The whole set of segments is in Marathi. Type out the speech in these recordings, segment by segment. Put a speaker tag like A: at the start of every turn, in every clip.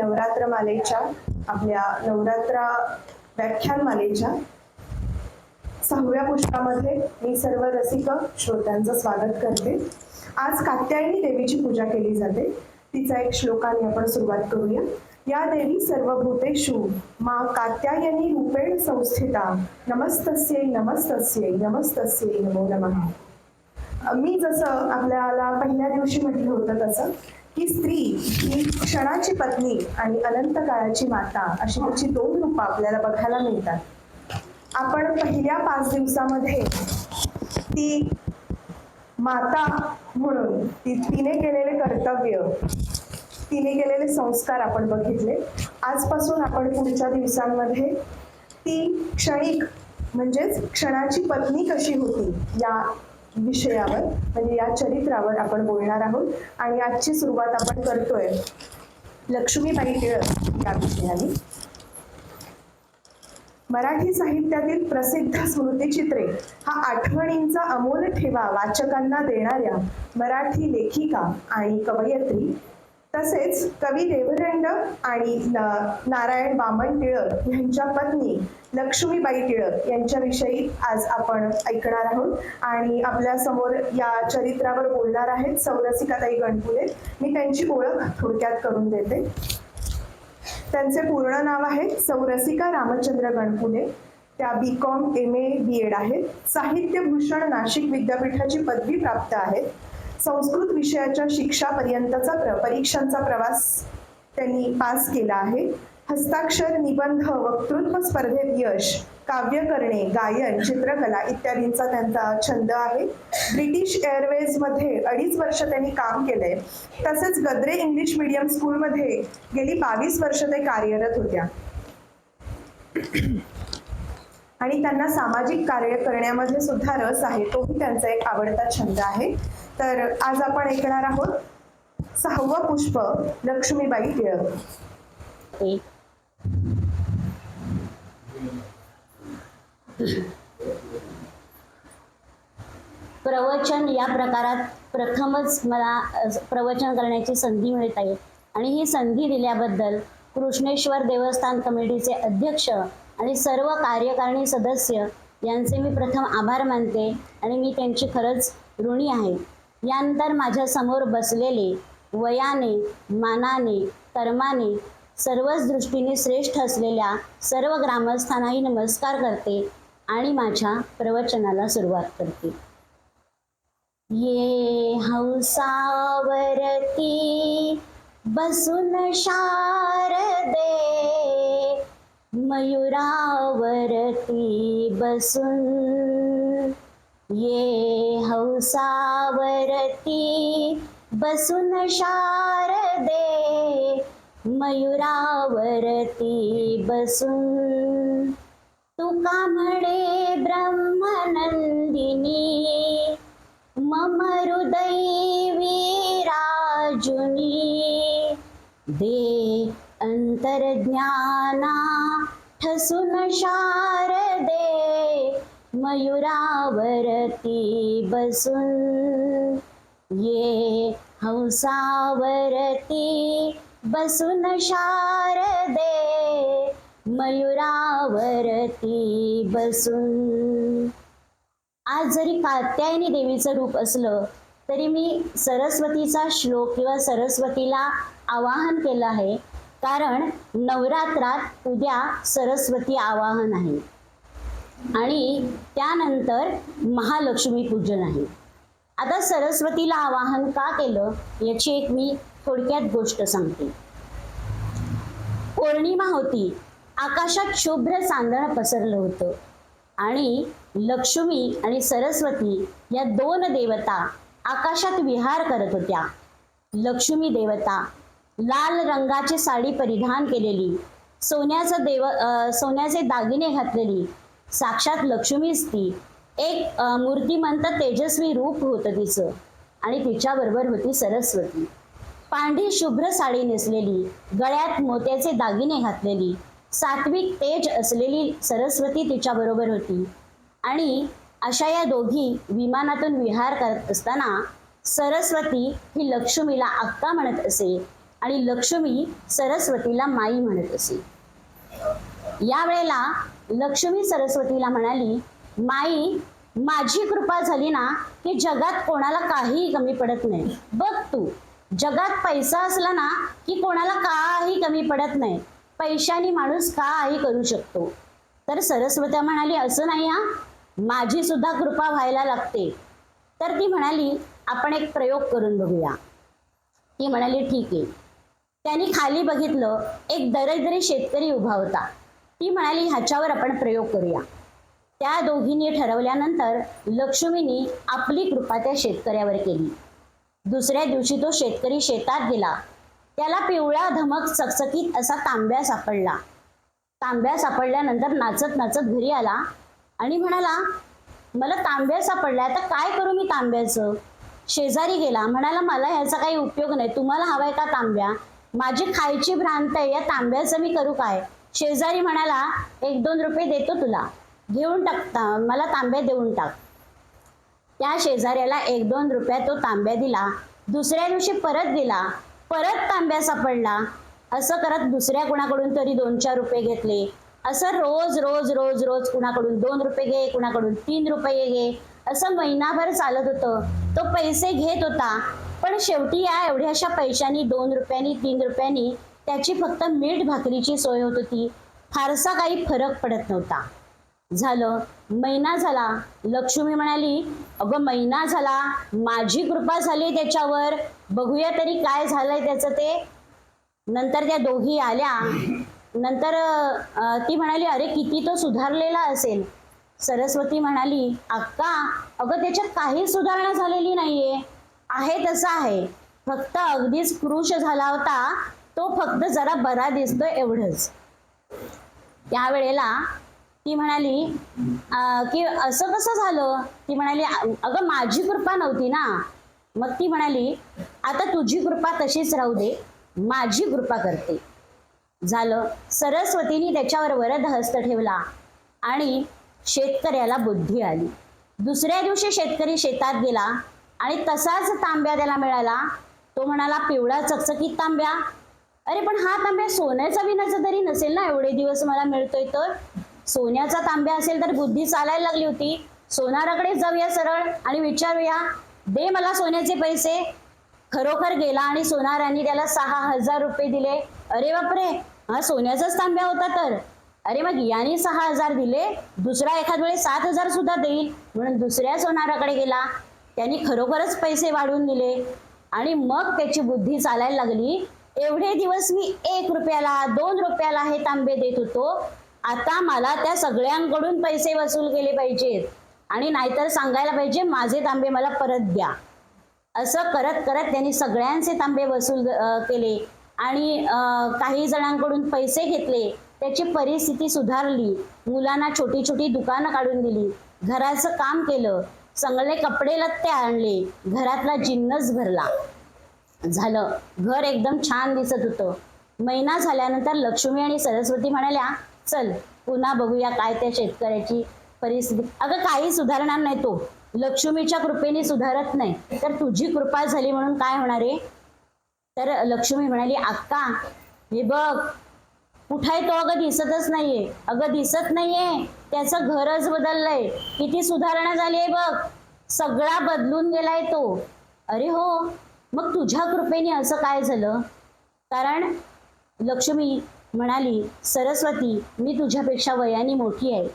A: नवरात्र मालेच्या आपल्या नवरात्र व्याख्यानमालेच्या 6व्या पुष्पामध्ये मी सर्व रसिक श्रोत्यांचं स्वागत करते। आज कात्यायनी देवीची पूजा केली जाते। तिचा एक श्लोकाने आपण सुरुवात करूया। या देवी सर्वभूतेषु मा कात्यायनी रूपेण संस्थिता नमस्तस्यै नमस्तस्यै नमस्तस्यै नमो नमः। मी जसं आपल्याला पहिल्या दिवशी म्हटलं होतं तसं की स्त्री ही क्षणाची पत्नी आणि अनंत काळाची माता अशी तिची दोन रूपं आपल्याला बघायला मिळतात। आपण पहिल्या 5 दिवसामध्ये ती माता म्हणून तिने केलेले कर्तव्य, तिने केलेले संस्कार आपण बघितले। आजपासून आपण पुढच्या दिवसांमध्ये ती क्षणिक म्हणजेच क्षणाची पत्नी कशी होती या विषयावर म्हणजे या चरित्रावर आपण बोलणार आहोत। आणि आजची सुरुवात आपण करतोय लक्ष्मीबाई टिळक या विषयाने। मराठी साहित्यातील प्रसिद्ध स्मृतिचित्रे हा आठवणींचा अमोल ठेवा वाचकांना देणाऱ्या मराठी लेखिका आणि कवयित्री तसेच कवी देवदंड आणि नारायण वामन टिळक यांच्या पत्नी लक्ष्मीबाई टिळक यांच्याविषयी आज आपण ऐकणार आहोत। आणि आपल्या समोर या चरित्रावर बोलणार आहेत सौरसिकाताई गणपुले। मी त्यांची ओळख थोडक्यात करून देते। त्यांचे पूर्ण नाव आहे सौरसिका रामचंद्र गणपुले। त्या BCom MA BEd आहेत। साहित्यभूषण नाशिक विद्यापीठाची पदवी प्राप्त आहेत। संस्कृत विषयाच्या शिक्षापर्यंतचा परीक्षांचा प्रवास त्यांनी पास केला आहे। हस्ताक्षर, निबंध, वक्तृत्व स्पर्धेत यश, काव्य करणे, गायन, चित्रकला इत्यादींचा त्यांचा छंद आहे। ब्रिटिश एअरवेज मध्ये 2.5 वर्ष त्यांनी काम केलंय। तसेच गद्रे इंग्लिश मीडियम स्कूलमध्ये गेली 22 वर्ष ते कार्यरत होत्या आणि त्यांना सामाजिक कार्य करण्यामध्ये सुद्धा रस आहे, तोही त्यांचा एक आवडता छंद आहे। तर आज आपण ऐकणार आहोत 6वं पुष्प लक्ष्मीबाई टिळक।
B: प्रवचन या प्रकारात प्रथमच मला प्रवचन करण्याची संधी मिळत आहे आणि ही संधी दिल्याबद्दल कृष्णेश्वर देवस्थान कमिटीचे अध्यक्ष आणि सर्व कार्यकारिणी सदस्य यांचे मी प्रथम आभार मानते आणि मी त्यांची खरंच ऋणी आहे। यानंतर माझ्या समोर बसलेले वयाने, मानाने, कर्माने सर्वच दृष्टीने श्रेष्ठ असलेल्या सर्व ग्रामस्थांनाही नमस्कार करते आणि माझ्या प्रवचनाला सुरुवात करते। ये हंसावरती बसून शारदे, मयूरावरती बसून, ये हंसावरती बसून शारदे, मयूरावरती बसून, तुका म्हणे ब्रह्मनंदिनी, मम हृदयी विराजुनी, दे अंतर्ज्ञाना ठसून शारदे, मयूरावरती बसून, ये हंसावरती बसून शारदे, मयूरावरती बसून। आज जरी कात्यायनी देवीचं रूप असलं तरी मी सरस्वतीचा श्लोक किंवा सरस्वतीला आवाहन केलं आहे, कारण नवरात्रात उद्या सरस्वती आवाहन आहे आणि त्यानंतर महालक्ष्मी पूजन आहे। आता सरस्वतीला आवाहन का केलं याची एक मी थोडक्यात गोष्ट सांगते। पौर्णिमा होती, आकाशात शुभ्र चांदणं पसरलं होतं आणि लक्ष्मी आणि सरस्वती या दोन देवता आकाशात विहार करत होत्या। लक्ष्मी देवता लाल रंगाची साडी परिधान केलेली, सोन्याचे दागिने घातलेली साक्षात लक्ष्मीच ती। एक मूर्तिमंत तेजस्वी रूप होतं तिचं आणि तिच्याबरोबर होती सरस्वती। पांढरी शुभ्र साडी नेसलेली, गळ्यात मोत्याचे दागिने घातलेली, सात्विक तेज असलेली सरस्वती तिच्याबरोबर होती। आणि अशा या दोघी विमानातून विहार करत असताना सरस्वती ही लक्ष्मीला अक्का म्हणत असे आणि लक्ष्मी सरस्वतीला माई म्हणत असे. या वेळेला लक्ष्मी सरस्वतीला म्हणाली, माई, माझी कृपा झाली ना की जगात कोणाला काही कमी पडत नाही. बघ तू, जगात पैसा असला ना की कोणाला काही कमी पडत नाही. पैशाने माणूस काही करू शकतो. तर सरस्वती म्हणाली, असं नाही हा, माझी सुद्धा कृपा व्हायला लागते. तर ती म्हणाली, आपण एक प्रयोग करून बघूया. ती म्हणाली, ठीक आहे. त्यांनी खाली बघितलं, एक दरिद्री शेतकरी उभा होता. ती म्हणाली, ह्याच्यावर आपण प्रयोग करूया. त्या दोघींनी ठरवल्यानंतर लक्ष्मीनी आपली कृपा त्या शेतकऱ्यावर केली. दुसऱ्या दिवशी तो शेतकरी शेतात गेला. त्याला पिवळा धमक चकचकीत असा तांब्या सापडला. तांब्या सापडल्यानंतर नाचत नाचत घरी आला आणि म्हणाला, मला तांब्या सापडला, आता काय करू मी तांब्याचं. शेजारी गेला, म्हणाला, मला ह्याचा काही उपयोग नाही, तुम्हाला हवाय का तांब्या, माझी खायची भ्रांत आहे, या तांब्याचं मी करू काय. शेजारी म्हणाला, 1-2 रुपये देतो तुला, घेऊन टाक, मला तांब्या देऊन टाक. त्या शेजाऱ्याला 1-2 रुपयात तो तांब्या दिला. दुसऱ्या दिवशी परत गेला, परत तांब्या सापडला. असं करत दुसऱ्या कुणाकडून तरी 2-4 रुपये घेतले. असं रोज रोज रोज रोज कुणाकडून 2 रुपये घे, कुणाकडून 3 रुपये घे, असं महिनाभर चालत होतं. तो पैसे घेत होता, पण शेवटी या एवढ्याशा पैशांनी 2 रुपयांनी 3 रुपयांनी त्याची फक्त मीठ भाकरीची सोय होत होती. फारसा काही फरक पडत नव्हता. झालं, महिना झाला. लक्ष्मी म्हणाली, अगं महिना झाला, माझी कृपा झाली त्याच्यावर, बघूया तरी काय झालंय त्याचं ते. नंतर त्या दोघी आल्या. नंतर ती म्हणाली, अरे किती तो सुधारलेला असेल. सरस्वती म्हणाली, अक्का, अगं त्याच्यात काही सुधारणा झालेली नाहीये, आहे तसा आहे, फक्त अगदीच कृश झाला होता, तो फक्त जरा बरा दिसतोय एवढंच. त्यावेळेला ती म्हणाली, की असं कसं झालं. ती म्हणाली, अगं माझी कृपा नव्हती ना. मग ती म्हणाली, आता तुझी कृपा तशीच राहू दे, माझी कृपा करते. झालं, सरस्वतीने त्याच्यावर वरद हस्त ठेवला आणि शेतकऱ्याला बुद्धी आली. दुसऱ्या दिवशी शेतकरी शेतात गेला आणि तसाच तांब्या त्याला मिळाला. तो म्हणाला, पिवळा चकचकीत तांब्या, अरे पण हा तांब्या सोन्याचा विनाचा तरी नसेल ना, एवढे दिवस मला मिळतोय तर. सोन्याचा तांब्या असेल तर बुद्धी चालायला लागली होती. सोनाराकडे जाऊया सरळ आणि विचारूया, दे मला सोन्याचे पैसे. खरोखर गेला आणि सोनारांनी त्याला 6,000 रुपये दिले. अरे बापरे, हा सोन्याचाच तांब्या होता तर. अरे मग याने 6,000 दिले, दुसरा एखाद वेळेस 7,000 सुद्धा देईल म्हणून दुसऱ्या सोनाराकडे गेला. त्यांनी खरोखरच पैसे वाढवून दिले आणि मग त्याची बुद्धी चालायला लागली. एवढे दिवस मी 1 रुपयाला 2 रुपयाला हे तांबे देत होतो, आता मला त्या सगळ्यांकडून पैसे वसूल केले पाहिजेत आणि नाहीतर सांगायला पाहिजे, माझे तांबे मला परत द्या. असं करत करत त्यांनी सगळ्यांचे तांबे वसूल केले आणि काही जणांकडून पैसे घेतले. त्याची परिस्थिती सुधारली. मुलांना छोटी छोटी दुकानं काढून दिली, घराचं काम केलं, सगळे कपडे लत्ते आणले, घरातला जिन्नस भरला. झालं, घर एकदम छान दिसत होतं. महिना झाल्यानंतर लक्ष्मी आणि सरस्वती म्हणाल्या, चल पुन्हा बघूया काय त्या शेतकऱ्याची परिस्थिती. अगं काही सुधारणार नाही, तो लक्ष्मीच्या कृपेने सुधारत नाही, तर तुझी कृपा झाली म्हणून काय होणार आहे. तर लक्ष्मी म्हणाली, अक्का हे बघ, कुठाय तो, अगं दिसतच नाहीये. अगं दिसत नाहीये, त्याचं घरच बदललंय, किती सुधारणा झाली आहे बघ, सगळा बदलून गेलाय तो. अरे हो, मग तुझ्या कृपेने असं काय झालं. कारण लक्ष्मी म्हणाली, सरस्वती, मी तुझ्यापेक्षा वयाने मोठी आहे,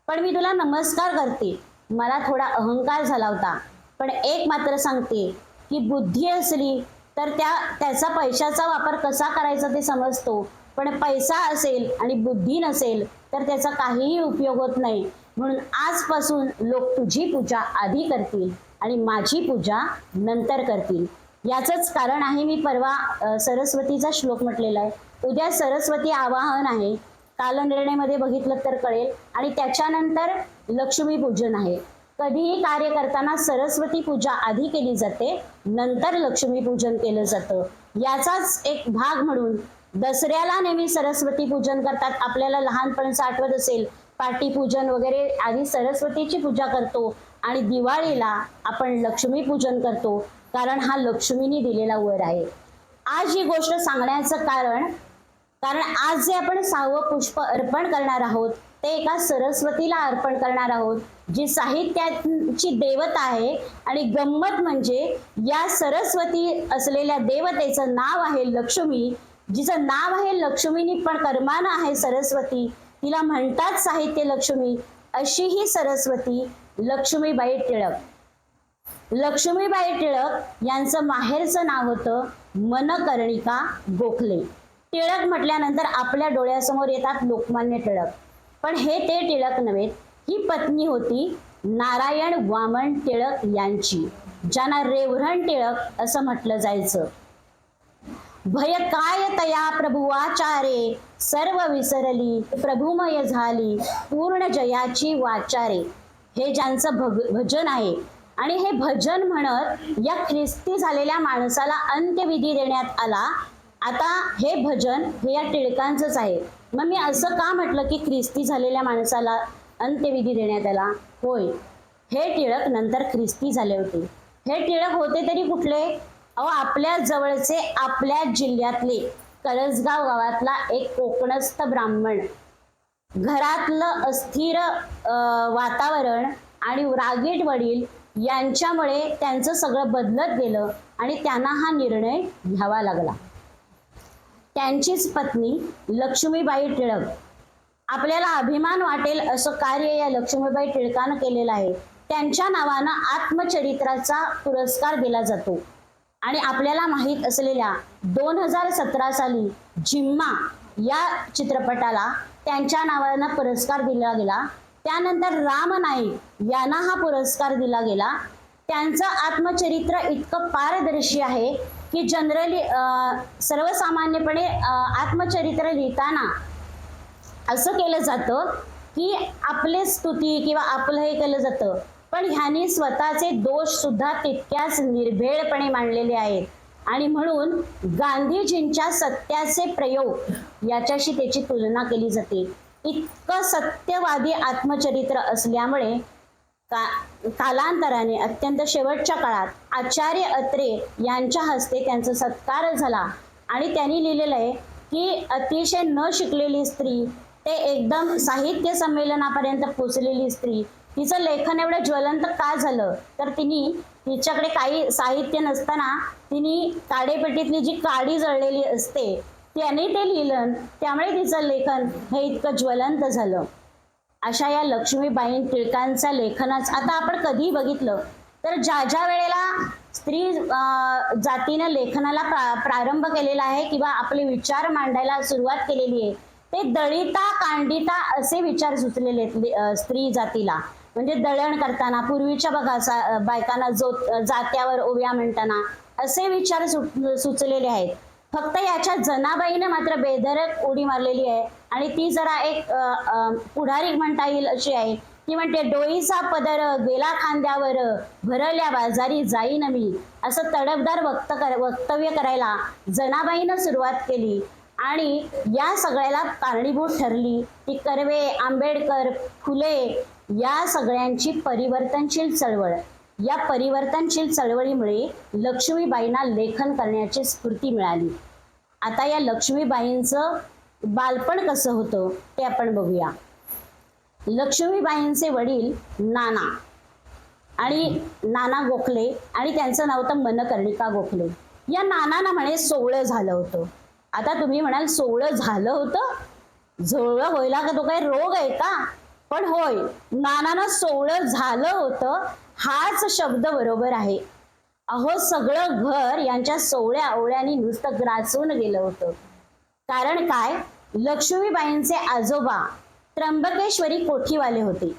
B: पण मी तुला नमस्कार करते. मला थोडा अहंकार झाला होता, पण एक मात्र सांगते की बुद्धी असली तर त्याचा पैशाचा वापर कसा करायचा ते समजतो, पण पैसा असेल आणि बुद्धी नसेल तर त्याचा काहीही उपयोग होत नाही. म्हणून आजपासून लोक तुझी पूजा आधी करतील आणि माझी पूजा नंतर करतील. याचंच कारण आहे मी परवा सरस्वतीचा श्लोक म्हटलेला आहे. उद्या सरस्वती आवाहन आहे, कालनिर्णयमध्ये बघितलं तर कळेल. आणि त्याच्यानंतर लक्ष्मी पूजन आहे. कधीही कार्य करताना सरस्वती पूजा आधी केली जाते, नंतर लक्ष्मी पूजन केलं जातं. याचाच एक भाग म्हणून दसऱ्याला नेहमी सरस्वती पूजन करतात. आपल्याला लहानपणचं आठवत असेल, पाटी पूजन वगैरे आधी सरस्वतीची पूजा करतो आणि दिवाळीला आपण लक्ष्मी पूजन करतो, कारण हा लक्ष्मीने दिलेला वर आहे. आज ही गोष्ट सांगण्याचं कारण आज जे आपण 6वं पुष्प अर्पण करणार आहोत ते एका सरस्वतीला अर्पण करणार आहोत, जी साहित्याची देवता आहे. आणि गंमत म्हणजे या सरस्वती असलेल्या देवतेचं नाव आहे लक्ष्मी. जिचं नाव आहे लक्ष्मीनी पण कर्मानं आहे सरस्वती, तिला म्हणतात साहित्य लक्ष्मी. अशी ही सरस्वती लक्ष्मीबाई टिळक. लक्ष्मीबाई टिळक यांचं माहेरचं नाव होतं मनकर्णिका गोखले. टिळक म्हटल्यानंतर आपल्या डोळ्यासमोर येतात लोकमान्य टिळक, पण हे ते टिळक नव्हेत. ही पत्नी होती नारायण वामन टिळक यांची, ज्यांना रेव्हरंड टिळक असं म्हटलं जायचं. भय काय तया प्रभुवाचारे, सर्व विसरली प्रभुमय झाली, पूर्ण जयाची वाचारे. हे ज्यांचं भजन आहे. आणि हे भजन म्हणत या ख्रिस्ती झालेल्या माणसाला अंत्यविधी देण्यात आला. आता हे भजन हे या टिळकांचंच आहे. मग मी असं का म्हटलं की ख्रिस्ती झालेल्या माणसाला अंत्यविधी देण्यात आला? होय, हे टिळक नंतर ख्रिस्ती झाले होते. हे टिळक होते तरी कुठले? आपल्या जवळचे, आपल्या जिल्ह्यातले करंजगाव गावातला एक कोकणस्थ ब्राह्मण. घरातलं अस्थिर वातावरण आणि रागीट वडील यांच्यामुळे त्यांचं सगळं बदलत गेलं आणि त्यांना हा निर्णय घ्यावा लागला. त्यांचीच पत्नी लक्ष्मीबाई टिळक. आपल्याला अभिमान वाटेल असं कार्य या लक्ष्मीबाई टिळकानं केलेलं आहे. त्यांच्या नावानं आत्मचरित्राचा पुरस्कार दिला जातो. आणि आपल्याला माहीत असलेल्या 2017 साली जिम्मा या चित्रपटाला त्यांच्या नावानं पुरस्कार दिला गेला. त्यानंतर राम नाईक यांना हा पुरस्कार दिला गेला. त्यांचं आत्मचरित्र इतकं पारदर्शी आहे की जनरली सर्वसामान्यपणे आत्मचरित्र लिहिताना असं केलं जातं की आपले स्तुती किंवा आपलं हे केलं जातं, पण ह्यांनी स्वतःचे दोष सुद्धा तितक्याच निर्भेळपणे मांडलेले आहेत. आणि म्हणून गांधीजींच्या सत्याचे प्रयोग याच्याशी त्याची तुलना केली जाते. इतकं सत्यवादी आत्मचरित्र असल्यामुळे कालांतराने अत्यंत शेवटच्या काळात आचार्य अत्रे यांच्या हस्ते त्यांचा सत्कार झाला. आणि त्यांनी लिहिलेलं आहे की अतिशय न शिकलेली स्त्री ते एकदम साहित्य संमेलनापर्यंत पोचलेली स्त्री, तिचं लेखन एवढं ज्वलंत का झालं तर तिच्याकडे काही साहित्य नसताना तिने काडेपेटीतली जी काडी जळलेली असते त्याने ते लिहिलं, त्यामुळे तिचं लेखन हे इतकं ज्वलंत झालं. अशा या लक्ष्मीबाई टिळकांच्या लेखनाच आता आपण कधी बघितलं तर ज्या वेळेला स्त्री जातीनं लेखनाला प्रारंभ केलेला आहे किंवा आपले विचार मांडायला सुरुवात केलेली आहे, ते दळिता कांडिता असे विचार सुचलेले स्त्री जातीला. म्हणजे दळण करताना पूर्वीच्या बघा बायकांना जात्यावर ओव्या म्हणताना असे विचार सुचलेले आहेत. फक्त याच्या जनाबाईने मात्र बेधडक उडी मारलेली आहे. आणि ती जरा एक पुढारी म्हणता येईल अशी आहे. ती म्हणते डोईचा पदर गेला खांद्यावर, भरल्या बाजारी जाईन मी, असं तडफदार वक्तव्य करायला जनाबाईनं सुरुवात केली. आणि या सगळ्याला कारणीभूत ठरली ती कर्वे, आंबेडकर, फुले या सगळ्यांची परिवर्तनशील चळवळ. या परिवर्तनशील चळवळीमुळे लक्ष्मीबाईंना लेखन करण्याची स्फूर्ती मिळाली. आता या लक्ष्मीबाईंचं बालपण कसं होतं ते आपण बघूया. लक्ष्मीबाईंचे वडील नाना गोखले आणि त्यांचं नाव होतं मनकर्णिका गोखले. या नानांना म्हणे 16 झालं होतं. आता तुम्ही म्हणाल 16 झालं होतं, झोळं व्हायला का तो काही रोग आहे का? पण होय, नानांना 16 झालं होतं हाच शब्द बरोबर आहे. अहो, सगळं घर यांच्या 16 ओळ्यांनी नुसतं ग्रासून गेलं होतं. कारण काय, लक्ष्मीबाईंचे आजोबा त्र्यंबकेश्वरी कोठीवाले होते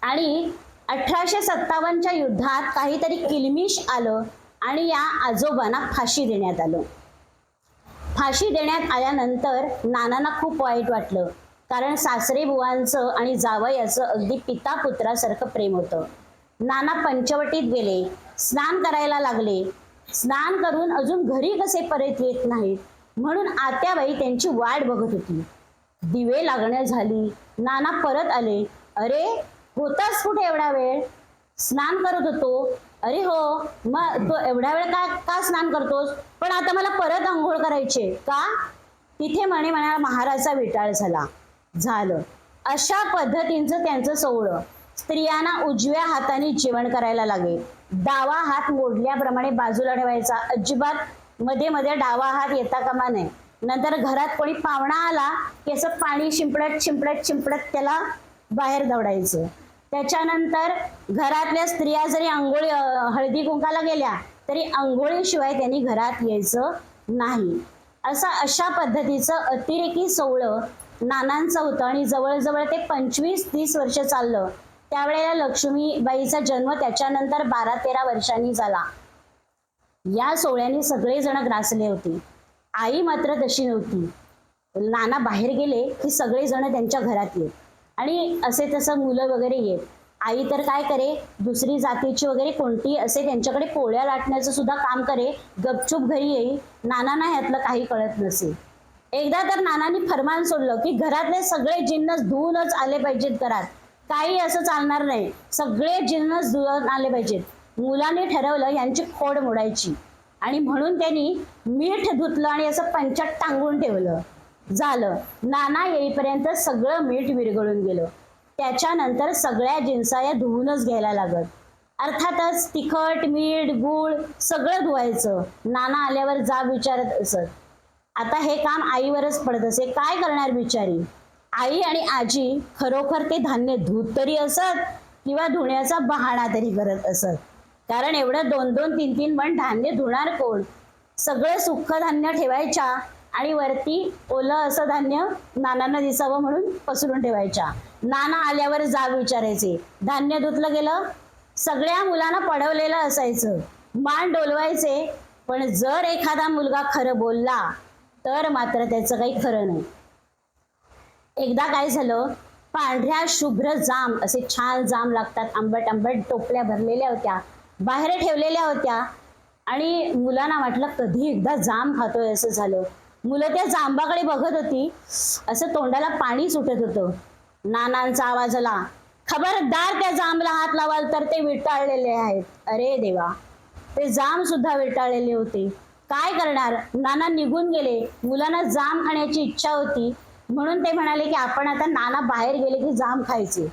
B: आणि 1857च्या युद्धात काहीतरी किलमिश आलं आणि या आजोबांना फाशी देण्यात आलं. फाशी देण्यात आल्यानंतर नानांना खूप वाईट वाटलं, कारण सासरे बुवांचं आणि जावयाचं अगदी पिता पुत्रासारखं प्रेम होतं. नाना पंचवटीत गेले, स्नान करायला लागले. स्नान करून अजून घरी कसे परत येत नाहीत म्हणून आत्याबाई त्यांची वाट बघत होती. दिवे लागण्या झाली, नाना परत आले. अरे, होतास कुठे एवढा वेळ? स्नान करत होतो. अरे हो, मग तो एवढ्या वेळ का का स्नान करतोस? पण आता मला परत आंघोळ करायची का? तिथे म्हणाला महाराजचा विटाळ झालं. अशा पद्धतीचं त्यांचं सोहळं. स्त्रियांना उजव्या हाताने जेवण करायला लागे. डावा हात मोडल्याप्रमाणे बाजूला ठेवायचा, अजिबात मध्ये मध्ये डावा हात येता कामा नये. नंतर घरात कोणी पाहुणा आला की असं पाणी शिंपडत त्याला बाहेर दौडायचं. त्याच्यानंतर घरातल्या स्त्रिया जरी हळदी कुंकाला गेल्या तरी आंघोळीशिवाय त्यांनी घरात यायचं नाही. अशा पद्धतीचं अतिरेकी सोहळं नानांचं होतं आणि जवळजवळ ते 25-30 वर्ष चाललं. त्यावेळेला लक्ष्मीबाईचा जन्म त्याच्यानंतर 12-13 वर्षांनी झाला. या सोहळ्याने सगळेजण ग्रासले होते. आई मात्र तशी नव्हती. नाना बाहेर गेले की सगळेजण त्यांच्या घरात येत आणि असे तसं मुलं वगैरे येत. आई तर काय करे, दुसरी जातीची वगैरे कोणती असे त्यांच्याकडे पोळ्या लाटण्याचं सुद्धा काम करे, गपचूप घरी येई. नानांना ह्यातलं काही कळत नसे. एकदा तर नानांनी फरमान सोडलं की घरातले सगळे जिन्नस धुवूनच आले पाहिजेत घरात, काही असं चालणार नाही, सगळे जिन्नस धुवून आले पाहिजेत. मुलांनी ठरवलं यांची खोड मोडायची आणि म्हणून त्यांनी मीठ धुतलं आणि असं पंचात टांगून ठेवलं. झालं, नाना येईपर्यंत सगळं मीठ विरघळून गेलं. त्याच्यानंतर सगळ्या जिन्साया धुवूनच घ्यायला लागत. अर्थातच तिखट, मीठ, गूळ सगळं धुवायचं. नाना आल्यावर जाब विचारत असत. आता हे काम आईवरच पडत असे. काय करणार बिचारी? आई आणि आजी खरोखर ते धान्य धुत तरी असत किंवा धुण्याचा बहाणा तरी करत असत. कारण एवढं 2-2, 3-3 मण धान्य धुणार कोण? सगळं सुक्ख धान्य ठेवायच्या आणि वरती ओलं असं धान्य नानांना दिसावं म्हणून पसरून ठेवायच्या. नाना आल्यावर जाब विचारायचे. धान्य धुतलं गेलं? सगळ्या मुलांना पडवलेलं असायचं. मान डोलवायचे. पण जर एखादा मुलगा खरं बोलला तर मात्र त्याचं काही खरं नाही. एकदा काय झालं, पांढऱ्या शुभ्र जाम, असे छान जाम लागतात, आंबट आंबट टोपल्या भरलेल्या होत्या, बाहेर ठेवलेल्या होत्या आणि मुलांना वाटलं कधी एकदा जाम खातोय असं झालं. मुलं त्या जांबाकडे बघत होती. असं तोंडाला पाणी सुटत होतं. नानांचा आवाज आला, खबरदार त्या जांबला हात लावाल तर ते विटाळलेले आहेत. अरे देवा, ते जाम सुद्धा विटाळलेले होते. काय करणार? नाना निघून गेले. मुलांना जाम खाण्याची इच्छा होती म्हणून ते म्हणाले की आपण आता नाना बाहेर गेले की जाम खायचे.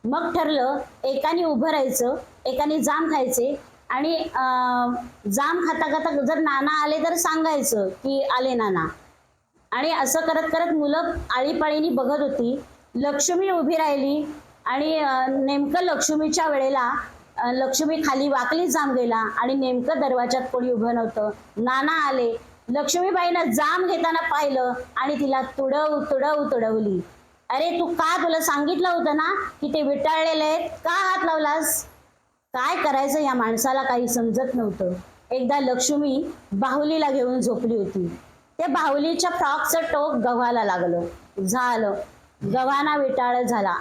B: मग ठरलं, एकाने उभं राहायचं, एकाने जाम खायचे आणि जाम खाता खाता जर नाना आले तर सांगायचं की आले नाना. आणि असं करत करत मुलं आळीपाळीनी बघत होती. लक्ष्मी उभी राहिली आणि नेमकं लक्ष्मीच्या वेळेला लक्ष्मी खाली वाकली जाम गेला आणि नेमकं दरवाजात कोणी उभं नव्हतं. नाना आले. लक्ष्मीबाईनं जाम घेताना पाहिलं आणि तिला तुडवली. अरे तू का, तुला सांगितलं होतं ना की ते विटाळलेले आहेत, का हात लावलास? काय करायचं या माणसाला काही समजत नव्हतं. एकदा लक्ष्मी बाहुलीला घेऊन झोपली होती. त्या बाहुलीच्या फ्रॉकचं टोक गव्हाला लागलं. झालं, गव्हाना विटाळ झाला.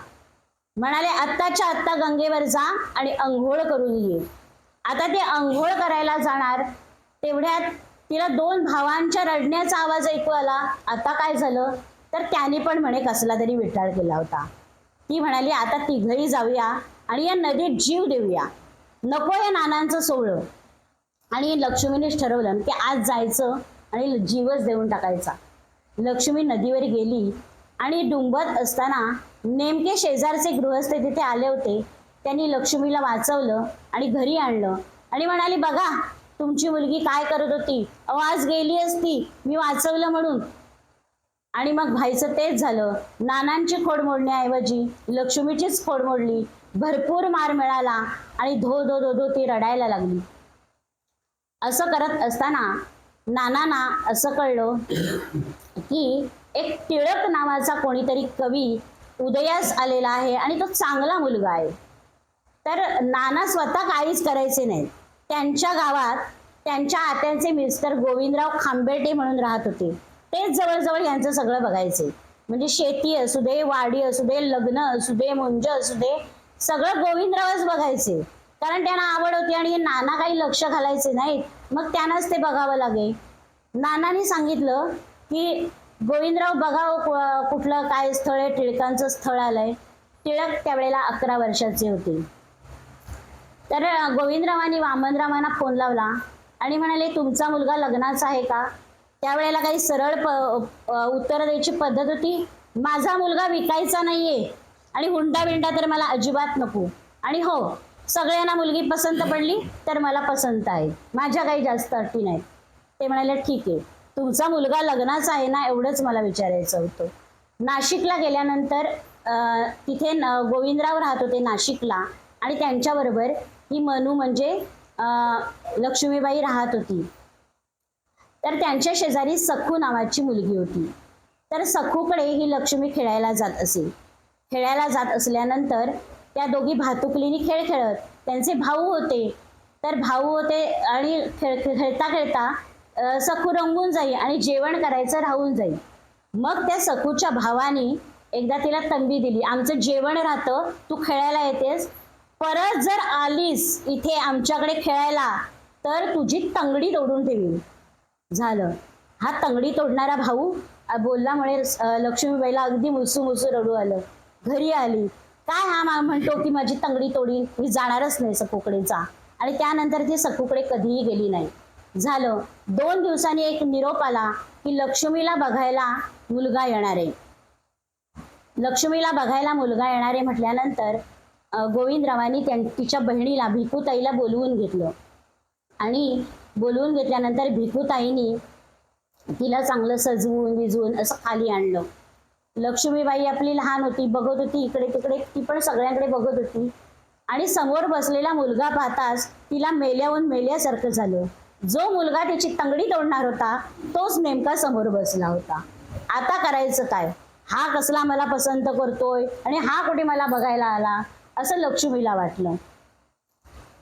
B: म्हणाले आत्ताच्या आत्ता गंगेवर जा आणि अंघोळ करून ये. आता ते अंघोळ करायला जाणार तेवढ्यात तिला 2 भावांच्या रडण्याचा आवाज ऐकू आला. आता काय झालं तर त्याने पण म्हणे कसला तरी विटाळ केला होता. ती म्हणाली आता तिघही जाऊया आणि या नदीत जीव देऊया, नको या नानांचं सोहळं. आणि लक्ष्मीनेच ठरवलं की आज जायचं आणि जीवच देऊन टाकायचा. लक्ष्मी नदीवर गेली आणि डुंबत असताना नेमके शेजारचे गृहस्थ तिथे आले होते. त्यांनी लक्ष्मीला वाचवलं आणि घरी आणलं आणि म्हणाली बघा तुमची मुलगी काय करत होती, आज गेली असती, मी वाचवलं म्हणून. आणि मग व्हायचं तेच झालं. नानांची खोड मोडण्याऐवजी लक्ष्मीचीच खोड मोडली. भरपूर मार मिळाला आणि धो धो धो धो ती रडायला लागली. असं करत असताना नानांना असं कळलं की एक टिळक नावाचा कोणीतरी कवी उदयास आलेला आहे आणि तो चांगला मुलगा आहे. तर नाना स्वतः काहीच करायचे नाही. त्यांच्या गावात त्यांच्या आत्यांचे मिस्टर गोविंदराव खांबेटे म्हणून राहत होते. तेच जवळजवळ यांचं सगळं बघायचे. म्हणजे शेती असू दे, वाडी असू दे, लग्न असू दे, मुंज असू दे, सगळं गोविंदरावच बघायचे. कारण त्यांना आवड होती आणि नाना काही लक्ष घालायचे नाहीत, मग त्यांनाच ते बघावं लागे. नानांनी सांगितलं की गोविंदराव बघावं कुठलं काय स्थळ आहे, टिळकांचं स्थळ आलंय. टिळक त्यावेळेला 11 वर्षाचे होते. तर गोविंदरावांनी वामनरावांना फोन लावला आणि म्हणाले, तुमचा मुलगा लग्नाचा आहे का? त्यावेळेला काही सरळ उत्तर द्यायची पद्धत होती, माझा मुलगा विकायचा नाहीये आणि हुंडा बिंडा तर मला अजिबात नको, आणि हो सगळ्यांना मुलगी पसंत पडली तर मला पसंत आहे, माझ्या काही जास्त अटी नाहीत. ते म्हणाले, ठीक आहे, तुमचा मुलगा लग्नाचा आहे ना, एवढंच मला विचारायचं होतं. नाशिकला गेल्यानंतर तिथे गोविंदराव राहत होते नाशिकला, आणि त्यांच्याबरोबर ही मनू म्हणजे लक्ष्मीबाई राहत होती. तर त्यांच्या शेजारी सखू नावाची मुलगी होती. तर सखूकडे ही लक्ष्मी खेळायला जात असे. खेळायला जात असल्यानंतर त्या दोघी भातुकलीने खेळ खेळत, त्यांचे भाऊ होते, तर भाऊ होते आणि खेळता खेळता सखू रंगून जाई आणि जेवण करायचं राहून जाई. मग त्या सखूच्या भावानी एकदा तिला तंबी दिली, आमचं जेवण राहतं, तू खेळायला येतेस, परत जर आलीस इथे आमच्याकडे खेळायला तर तुझी तंगडी तोडून ठेवीन. झालं. हा तंगडी तोडणारा भाऊ बोलल्यामुळे लक्ष्मीबाईला अगदी मुसू मुसू रडू आलं. घरी आली, काय हा म्हणतो की माझी तंगडी तोडीन, मी जाणारच नाही सखूकडे, जा. आणि त्यानंतर ती सखूकडे कधीही गेली नाही. झालं. 2 दिवसांनी एक निरोप आला की लक्ष्मीला बघायला मुलगा येणार आहे. लक्ष्मीला बघायला मुलगा येणार आहे म्हटल्यानंतर गोविंदरावांनी तिच्या बहिणीला भिकूताईला बोलवून घेतलं, आणि बोलवून घेतल्यानंतर भिकूताईनी तिला चांगलं सजवून विजवून असं खाली आणलं. लक्ष्मीबाई आपली लहान होती, बघत होती इकडे तिकडे, ती पण सगळ्यांकडे बघत होती, आणि समोर बसलेला मुलगा पाहताच तिला मेल्याहून मेल्यासारखं झालं. जो मुलगा त्याची तंगडी तोडणार होता तोच नेमका समोर बसला होता. आता करायचं काय? हा कसला मला पसंत करतोय आणि हा कुठे मला बघायला आला, असं लक्ष्मीला वाटलं.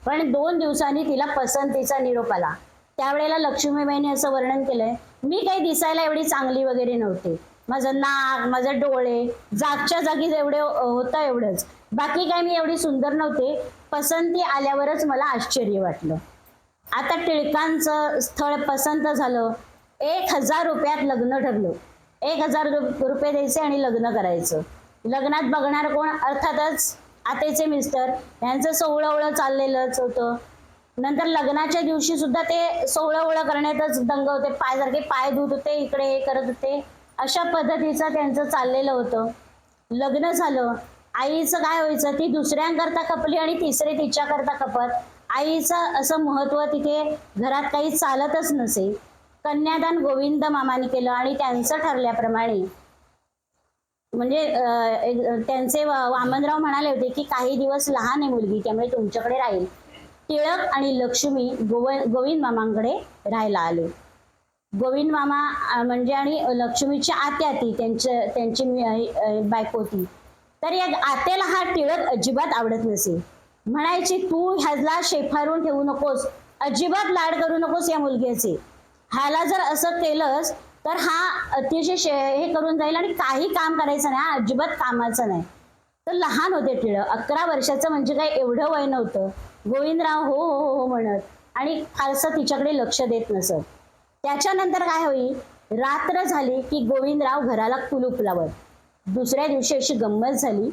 B: पण 2 दिवसांनी तिला पसंतीचा निरोप आला. त्यावेळेला लक्ष्मीबाईने असं वर्णन केलंय, मी काही दिसायला एवढी चांगली वगैरे नव्हते, माझं नाक, माझे डोळे जागच्या जागी एवढे होतं एवढंच, बाकी काय मी एवढी सुंदर नव्हते. पसंती आल्यावरच मला आश्चर्य वाटलं. आता टिळकांचं स्थळ पसंत झालं, 1000 रुपयात लग्न ठरलं. 1000 रुपये द्यायचे आणि लग्न करायचं. लग्नात बघणार कोण? अर्थातच आतेचे मिस्टर, यांचं सोहळं चाललेलंच होतं. नंतर लग्नाच्या दिवशी सुद्धा ते सोहळं करण्यातच दंग होते, सारखे पाय धुत होते, इकडे हे करत होते, अशा पद्धतीचं त्यांचं चाललेलं होतं. लग्न झालं. आईचं काय व्हायचं, ती दुसऱ्यांकरता खपली आणि तिसरे तिच्याकरता खपत. आईचं असं महत्व तिथे घरात काही चालतच नसे. कन्यादान गोविंद मामाने केलं, आणि त्यांचं ठरल्याप्रमाणे म्हणजे त्यांचे वामनराव म्हणाले होते की काही दिवस लहान आहे मुलगी, त्यामुळे तुमच्याकडे राहील. टिळक आणि लक्ष्मी गोविंद मामांकडे राहायला आले. गोविंद मामा म्हणजे आणि लक्ष्मीची आत्या ती त्यांची बायको होती. तर या आत्याला हा टिळक अजिबात आवडत नसे. म्हणायची, तू ह्याला शेफारून ठेवू नकोस, अजिबात लाड करू नकोस या मुलगीचे, ह्याला जर असं केलंस तर हा अतिशय हे करून जाईल आणि काही काम करायचं नाही, हा अजिबात कामाचं नाही. तर लहान होते टिळक, 11 वर्षाचं, म्हणजे काय एवढं वय नव्हतं. गोविंदराव हो हो हो म्हणत आणि फारसं तिच्याकडे लक्ष देत नसत. त्याच्यानंतर काय होईल, रात्र झाली की गोविंदराव घराला कुलूप लावत. दुसऱ्या दिवशी अशी गंमत झाली,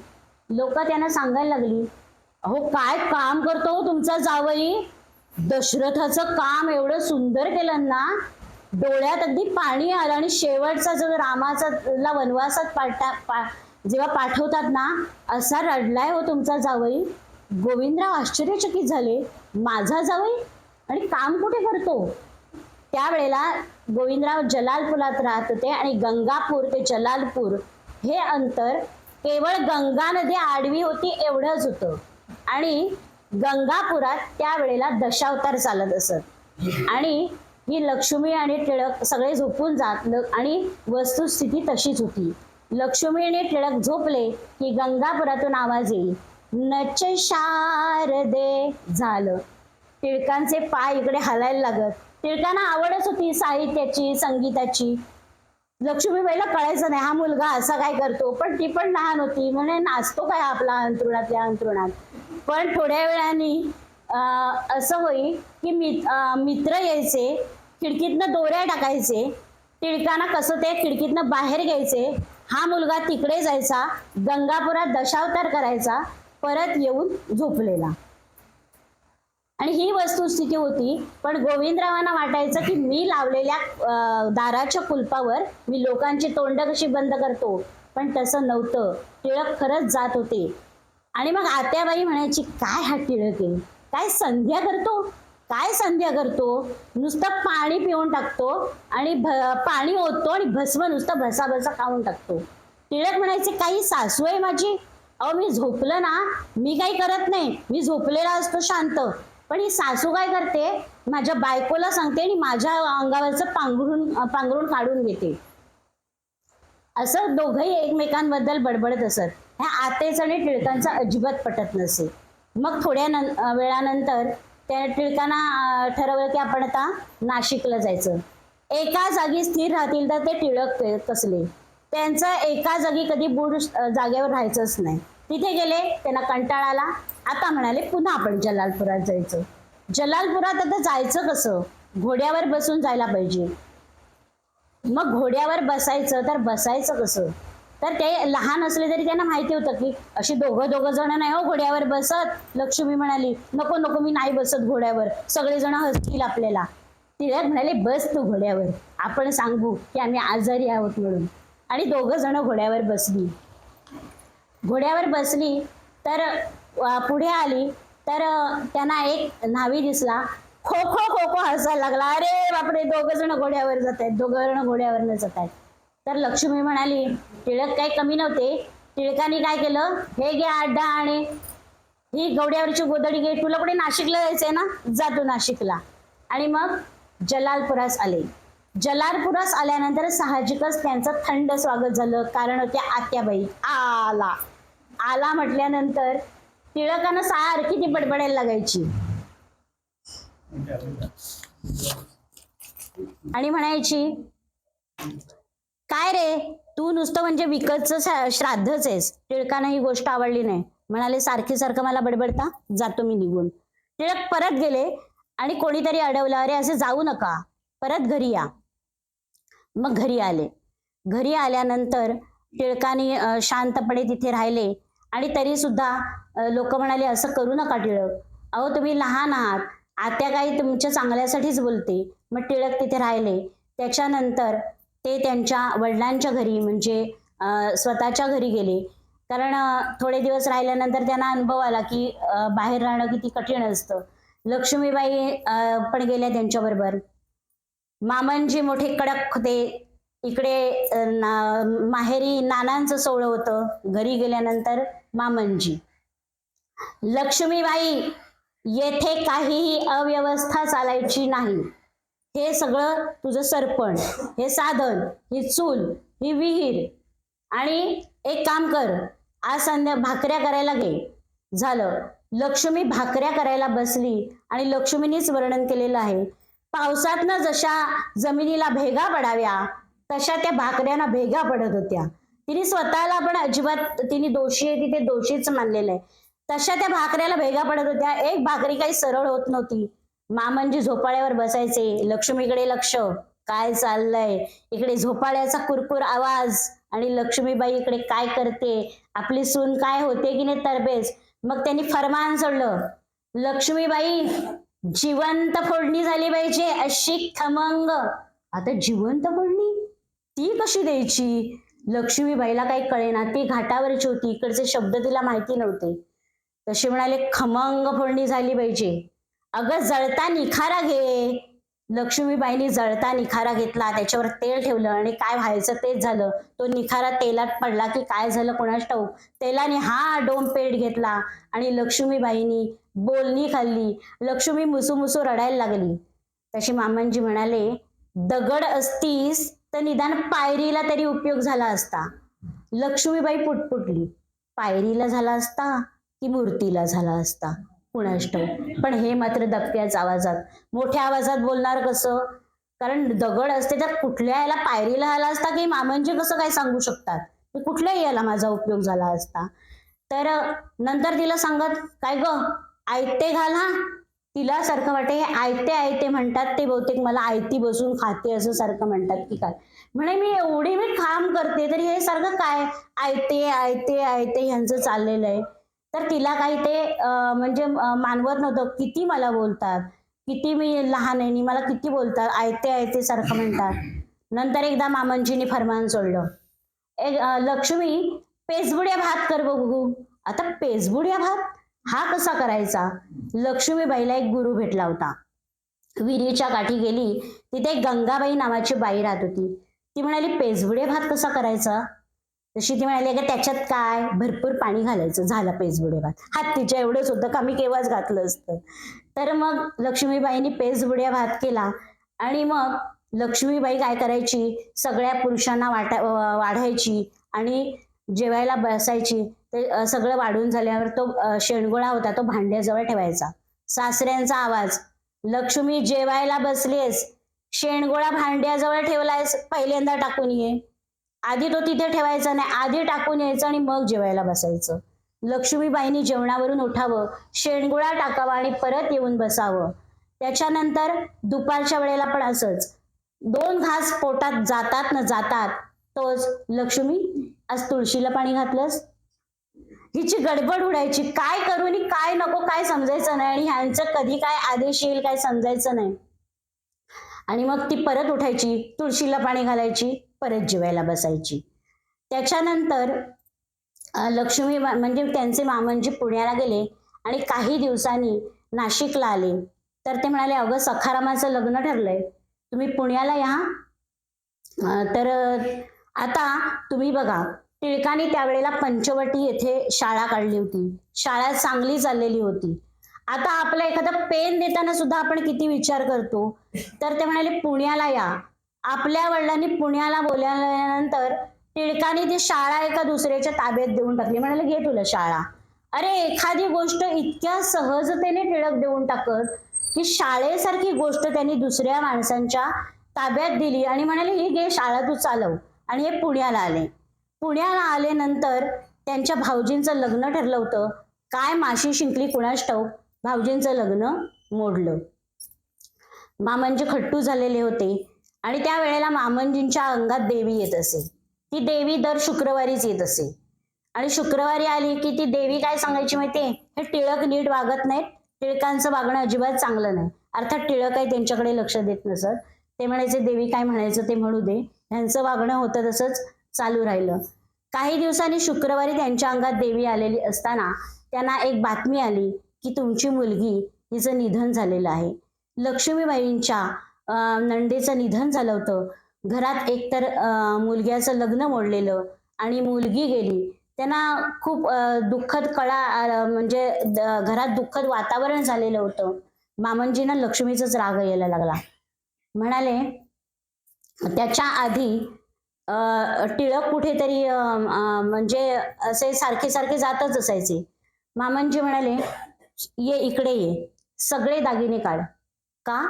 B: लोक त्यांना सांगायला लागली, अहो काय काम करतो तुमचा जावई, दशरथाचं काम एवढं सुंदर केलं ना, डोळ्यात अगदी पाणी आलं, आणि शेवटचा जो रामाचा वनवासात जेव्हा पाठवतात ना, असा रडलाय हो तुमचा जावई. गोविंदराव आश्चर्यचकित झाले, माझा जावई आणि काम कुठे करतो? त्यावेळेला गोविंदराव जलालपुरात राहत होते, आणि गंगापूर ते जलालपूर हे अंतर केवळ गंगा नदी आडवी होती एवढंच होतं. आणि गंगापुरात त्यावेळेला दशावतार चालत असत, आणि ही लक्ष्मी आणि टिळक सगळे झोपून जात, आणि वस्तुस्थिती तशीच होती. लक्ष्मी आणि टिळक झोपले की गंगापुरातून आवाज येईल, नच शारदे. झालं. टिळकांचे पाय इकडे हलायला लागत. टिळकांना आवडच होती साहित्याची, संगीताची. लक्ष्मीबाईला कळायचं नाही हा मुलगा असा काय करतो, पण ती पण लहान होती, म्हणे नाचतो काय आपला अंथरुणातल्या अंथरुणात. पण थोड्या वेळाने असं होईल की मित्र यायचे, खिडकीतनं दोऱ्या टाकायचे, टिळकांना कसं ते खिडकीतनं बाहेर घ्यायचे, हा मुलगा तिकडे जायचा, गंगापुरात दशावतार करायचा, परत येऊन झोपलेला. आणि ही वस्तुस्थिती होती. पण गोविंदरावांना वाटायचं की मी लावलेल्या दाराच्या कुलपावर मी लोकांची तोंड कशी बंद करतो, पण तसं नव्हतं. टिळक खरंच जात होते. आणि मग आत्याबाई म्हणायची, काय हा टिळक आहे, काय संध्या करतो, काय संध्या करतो, नुसतं पाणी पिऊन टाकतो आणि पाणी ओततो आणि भस्म नुसतं भसाभसा खाऊन टाकतो. टिळक म्हणायचे, काही सासू आहे माझी, अहो मी झोपलं ना, मी काही करत नाही, मी झोपलेला असतो शांत, पण ही सासू काय करते, माझ्या बायकोला सांगते आणि माझ्या अंगावरचं पांघरून काढून घेते. असं दोघंही एकमेकांबद्दल बडबडत असत. ह्या आतेच आणि टिळकांचा अजिबात पटत नसे. मग थोड्या वेळानंतर त्या टिळकांना ठरवलं की आपण आता नाशिकला जायचं. एका जागी स्थिर राहतील तर ते टिळक कसले, त्यांचं एका जागी कधी बूड जागेवर राहायचंच नाही. तिथे गेले, त्यांना कंटाळा आला. आता म्हणाले पुन्हा आपण जलालपुरात जायचं. जलालपुरात आता जायचं कसं, घोड्यावर बसून जायला पाहिजे. मग घोड्यावर बसायचं तर बसायचं कसं, तर ते लहान असले तरी त्यांना माहिती होतं की अशी दोघं जण नाही हो घोड्यावर बसत. लक्ष्मी म्हणाली, नको नको मी नाही बसत घोड्यावर, सगळेजण हसतील आपल्याला. टिळक म्हणाले, बस तू घोड्यावर, आपण सांगू की आम्ही आजारी आहोत म्हणून. आणि दोघं जण घोड्यावर बसली. घोड्यावर बसली तर पुढे आली तर त्यांना एक न्हावी दिसला. खो खो खो खो हसायला लागला. अरे बापरे, दोघं जण घोड्यावर जात आहेत, दोघं जण घोड्यावर जात आहेत. तर लक्ष्मी म्हणाली, टिळक काही कमी नव्हते. टिळकांनी काय केलं, हे घे आड्डा आणि ही घोड्यावरची गोदडी घे, तुला कुठे नाशिकला जायचंय ना, जा तू नाशिकला. आणि मग जलालपुरास आले. जलालपुरास आल्यानंतर साहजिकच त्यांचं थंड स्वागत झालं, कारण होत्या आत्याबाई. आला आला म्हटल्यानंतर टिळकांना सारखी ती बडबडायला लागायची आणि म्हणायची, काय रे तू नुसतं म्हणजे विकतचं श्राद्धच आहेस. टिळकांना ही गोष्ट आवडली नाही. म्हणाले, सारखी सारखं मला बडबडता, जातो मी निघून. टिळक परत गेले आणि कोणीतरी अडवलं, अरे असे जाऊ नका, परत घरी या. मग घरी आले. घरी आल्यानंतर टिळकांनी शांतपणे तिथे राहिले. आणि तरी सुद्धा लोक म्हणाले, असं करू नका टिळक, अहो तुम्ही लहान आहात, आत्या काही तुमच्या चांगल्यासाठीच बोलते. मग टिळक तिथे राहिले. त्याच्यानंतर ते त्यांच्या वडिलांच्या घरी म्हणजे स्वतःच्या घरी गेले. कारण थोडे दिवस राहिल्यानंतर त्यांना अनुभव आला की बाहेर राहणं किती कठीण असतं. लक्ष्मीबाई पण गेल्या त्यांच्याबरोबर. मामनजी मोठे कडक होते. इकडे माहेरी नानांचं सोहळं होतं, घरी गेल्यानंतर मामनजी. लक्ष्मीबाई, येथे काहीही अव्यवस्था चालायची नाही. हे सगळं तुझं सरपण, हे साधन, ही चूल, ही विहीर, आणि एक काम कर, आज संध्या भाकऱ्या करायला घे. झालं. लक्ष्मी भाकऱ्या करायला बसली आणि लक्ष्मीनीच वर्णन केलेलं आहे, पावसातनं जशा जमिनीला भेगा पडाव्या तशा त्या भाकऱ्यांना भेगा पडत होत्या. तिने स्वतःला पण अजिबात तिने दोषी आहे, तिथे दोषीच मानलेलं आहे. तशा त्या भाकऱ्याला भेगा पडत होत्या. एक भाकरी काही सरळ होत नव्हती. मामनजी झोपाळ्यावर बसायचे, लक्ष्मीकडे लक्ष, काय चाललंय, इकडे झोपाळ्याचा कुरकुर आवाज आणि लक्ष्मीबाई इकडे काय करते, आपली सून काय होते की नाही तरबेज. मग त्यांनी फरमान सोडलं, लक्ष्मीबाई जिवंत फोडणी झाली पाहिजे, अशी खमंग. आता जिवंत फोडणी ती कशी द्यायची, लक्ष्मीबाईला काही कळेना. ती घाटावरची होती, इकडचे शब्द तिला माहिती नव्हते. तशी म्हणाले, खमंग फोडणी झाली पाहिजे. अगं जळता निखारा घे. लक्ष्मीबाईंनी जळता निखारा घेतला, त्याच्यावर तेल ठेवलं आणि काय व्हायचं तेच झालं. तो निखारा तेलात पडला की काय झालं कोणास ठाऊक. तेलाने हा डोंबपेट घेतला आणि लक्ष्मीबाईंनी बोलणी खाल्ली. लक्ष्मी मुसू रडायला लागली. तशी मामनजी म्हणाले, दगड असतीस तर निदान पायरीला तरी उपयोग झाला असता. लक्ष्मीबाई पुटपुटली, पायरीला झाला असता की मूर्तीला झाला असता कुणास ठाऊक. पण हे मात्र दबक्याच आवाजात, मोठ्या आवाजात बोलणार कसं, कारण दगड असते तर कुठल्या याला पायरीला आला असता की मामनजी कसं काय सांगू शकतात, कुठल्याही याला माझा उपयोग झाला असता. तर नंतर तिला सांगत, काय ग आयते घाल हा. तिला सारखं वाटे हे आयते आयते म्हणतात, ते बहुतेक मला आयती बसून खाते असं सारखं म्हणतात की काय. म्हणे मी एवढी मी काम करते तरी हे सारखं काय आयते आयते आयते ह्यांचं चाललेलं आहे. तर तिला काही ते म्हणजे मानवत नव्हतं. किती मला बोलतात, किती मी लहान आहे आणि मला किती बोलतात, आयते आयते सारखं म्हणतात. नंतर एकदा मामांजींनी फरमान सोडलं, लक्ष्मी पेसबुड्या भात कर बघू. आता पेसबुड्या भात हा कसा करायचा? लक्ष्मीबाईला एक गुरु भेटला होता. विहिरीच्या काठी गेली, तिथे एक गंगाबाई नावाची बाई राहत होती. ती म्हणाली, पेसबुडे भात कसा करायचा? तशी ती म्हणाली, अगं त्याच्यात काय, भरपूर पाणी घालायचं, झाला पेसबुडे भात. तिच्या एवढंच होतं का मी केव्हाच घातलं असतं. तर मग लक्ष्मीबाईंनी पेसबुड्या भात केला आणि मग लक्ष्मीबाई काय करायची, सगळ्या पुरुषांना वाढायची आणि जेवायला बसायची. ते सगळं वाढून झाल्यावर तो शेणगोळा होता तो भांड्याजवळ ठेवायचा. सासऱ्यांचा आवाज, लक्ष्मी जेवायला बसलीस, शेणगोळा भांड्याजवळ ठेवलायस, पहिल्यांदा टाकून ये. आधी तो तिथे ठेवायचा नाही, आधी टाकून यायचं आणि मग जेवायला बसायचं. लक्ष्मीबाईंनी जेवणावरून उठावं, शेणगोळा टाकावा आणि परत येऊन बसावं. त्याच्यानंतर दुपारच्या वेळेला पण असंच, 2 घास पोटात जातात न जातात तोच, लक्ष्मी आज तुळशीला पाणी घातलंस. हिची गडबड उडायची, काय करू आणि काय नको काय समजायचं नाही आणि ह्यांचं कधी काय आदेश येईल काय समजायचं नाही. आणि मग ती परत उठायची, तुळशीला पाणी घालायची, परत जेवायला बसायची. त्याच्यानंतर लक्ष्मी म्हणजे त्यांचे मामांजी पुण्याला गेले आणि काही दिवसांनी नाशिकला आले. तर ते म्हणाले, अगं सखारामाचं लग्न ठरलंय, तुम्ही पुण्याला या. तर आता तुम्ही बघा, टिळकांनी त्यावेळेला पंचवटी येथे शाळा काढली होती. शाळा चांगली चाललेली होती. आता आपला एखादा पेन देताना सुद्धा आपण किती विचार करतो. तर ते म्हणाले, पुण्याला या. आपल्या वडिलांनी पुण्याला बोलावल्यानंतर टिळकांनी ती शाळा एका दुसऱ्याच्या ताब्यात देऊन टाकली. म्हणाले, घे तुला शाळा. अरे एखादी गोष्ट इतक्या सहजतेने टिळक देऊन टाकत की शाळेसारखी गोष्ट त्यांनी दुसऱ्या माणसांच्या ताब्यात दिली आणि म्हणाले, ही घे शाळा तू चालव. आणि हे पुण्याला आले. पुण्याला आल्यानंतर त्यांच्या भाऊजींचं लग्न ठरलं होतं. काय माशी शिंकली कुणास ठाऊक, भाऊजींचं लग्न मोडलं. मामांजी खट्टू झालेले होते आणि त्या वेळेला मामांजींच्या अंगात देवी येत असे. ती देवी दर शुक्रवारीच येत असे आणि शुक्रवारी आली की ती देवी काय सांगायची माहितीये, हे टिळक नीट वागत नाहीत, टिळकांचं वागणं अजिबात चांगलं नाही. अर्थात टिळक काही त्यांच्याकडे लक्ष देत नसत. ते म्हणायचे, देवी काय म्हणायचं ते म्हणू दे, ह्यांचं वागणं होतं तसंच चालू राहिलं. काही दिवसांनी शुक्रवारी त्यांच्या अंगात देवी आलेली असताना त्यांना एक बातमी आली की तुमची मुलगी हिचं निधन झालेलं आहे. लक्ष्मीबाईंच्या नंदेचं निधन झालं होतं. घरात एकतर मुलग्याचं लग्न मोडलेलं आणि मुलगी गेली. त्यांना खूप दुःखद कळा म्हणजे घरात दुःखद वातावरण झालेलं होतं. मामांजींना लक्ष्मीचाच राग यायला लागला. म्हणाले, त्याच्या आधी टिळक कुठेतरी म्हणजे असे सारखे सारखे जातच असायचे. मामांजी म्हणाले, ये इकडे ये, सगळे दागिने काढ. का?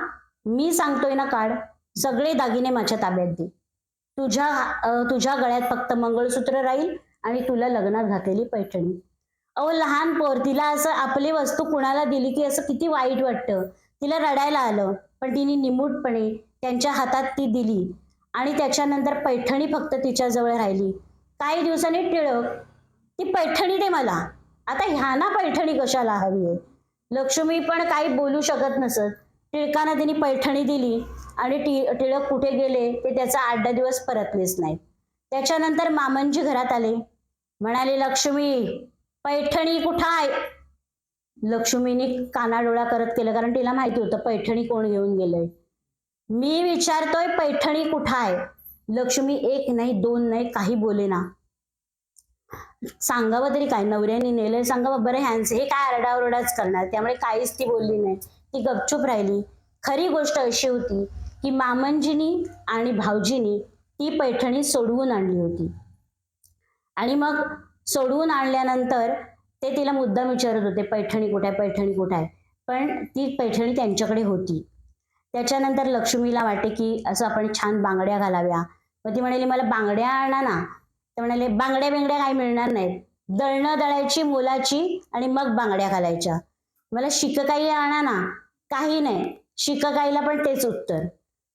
B: मी सांगतोय ना काढ. सगळे दागिने माझ्या ताब्यात दे. तुझ्या गळ्यात फक्त मंगळसूत्र राहील आणि तुला लग्नात घातलेली पैठणी. अहो लहान पोर, तिला असं आपली वस्तू कुणाला दिली की असं किती वाईट वाटतं. तिला रडायला आलं, पण तिने निमूटपणे त्यांच्या हातात ती दिली आणि त्याच्यानंतर पैठणी फक्त तिच्याजवळ राहिली. काही दिवसांनी टिळक, ती पैठणी दे मला. आता ह्याना पैठणी कशाला हवी आहे? लक्ष्मी पण काही बोलू शकत नसत. टिळकांना तिने पैठणी दिली आणि टिळक कुठे गेले ते त्याचा 8-10 दिवस परतलेच नाहीत. त्याच्यानंतर मामांजी घरात आले. म्हणाले, लक्ष्मी पैठणी कुठं आहे? लक्ष्मीने कानाडोळा करत केलं, कारण तिला माहिती होतं पैठणी कोण घेऊन गेलंय. मी विचारतोय पैठणी कुठं आहे? लक्ष्मी 1 नाही 2 नाही काही बोलेना. सांगावं तरी काय, नवऱ्याने नेलंय सांगावं, बरं ह्यांचे हे काय आरडाओरडाच करणार. त्यामुळे काहीच ती बोलली नाही. ती गपचूप राहिली. खरी गोष्ट अशी होती की मामांजीनी आणि भाऊजीनी ती पैठणी सोडवून आणली होती आणि मग सोडवून आणल्यानंतर ते तिला मुद्दाम विचारत होते, पैठणी कुठे आहे, पैठणी कुठे आहे. पण ती पैठणी त्यांच्याकडे होती. त्याच्यानंतर लक्ष्मीला वाटे की असं आपण छान बांगड्या घालाव्या. मग ती म्हणाली, मला बांगड्या आणा ना. ते म्हणाले, बांगड्या बिंगड्या काही मिळणार नाहीत. दळणं दळायची मुलाची आणि मग बांगड्या घालायच्या. मला शिककाई आणा ना. काही नाही. शिककाईला पण तेच उत्तर.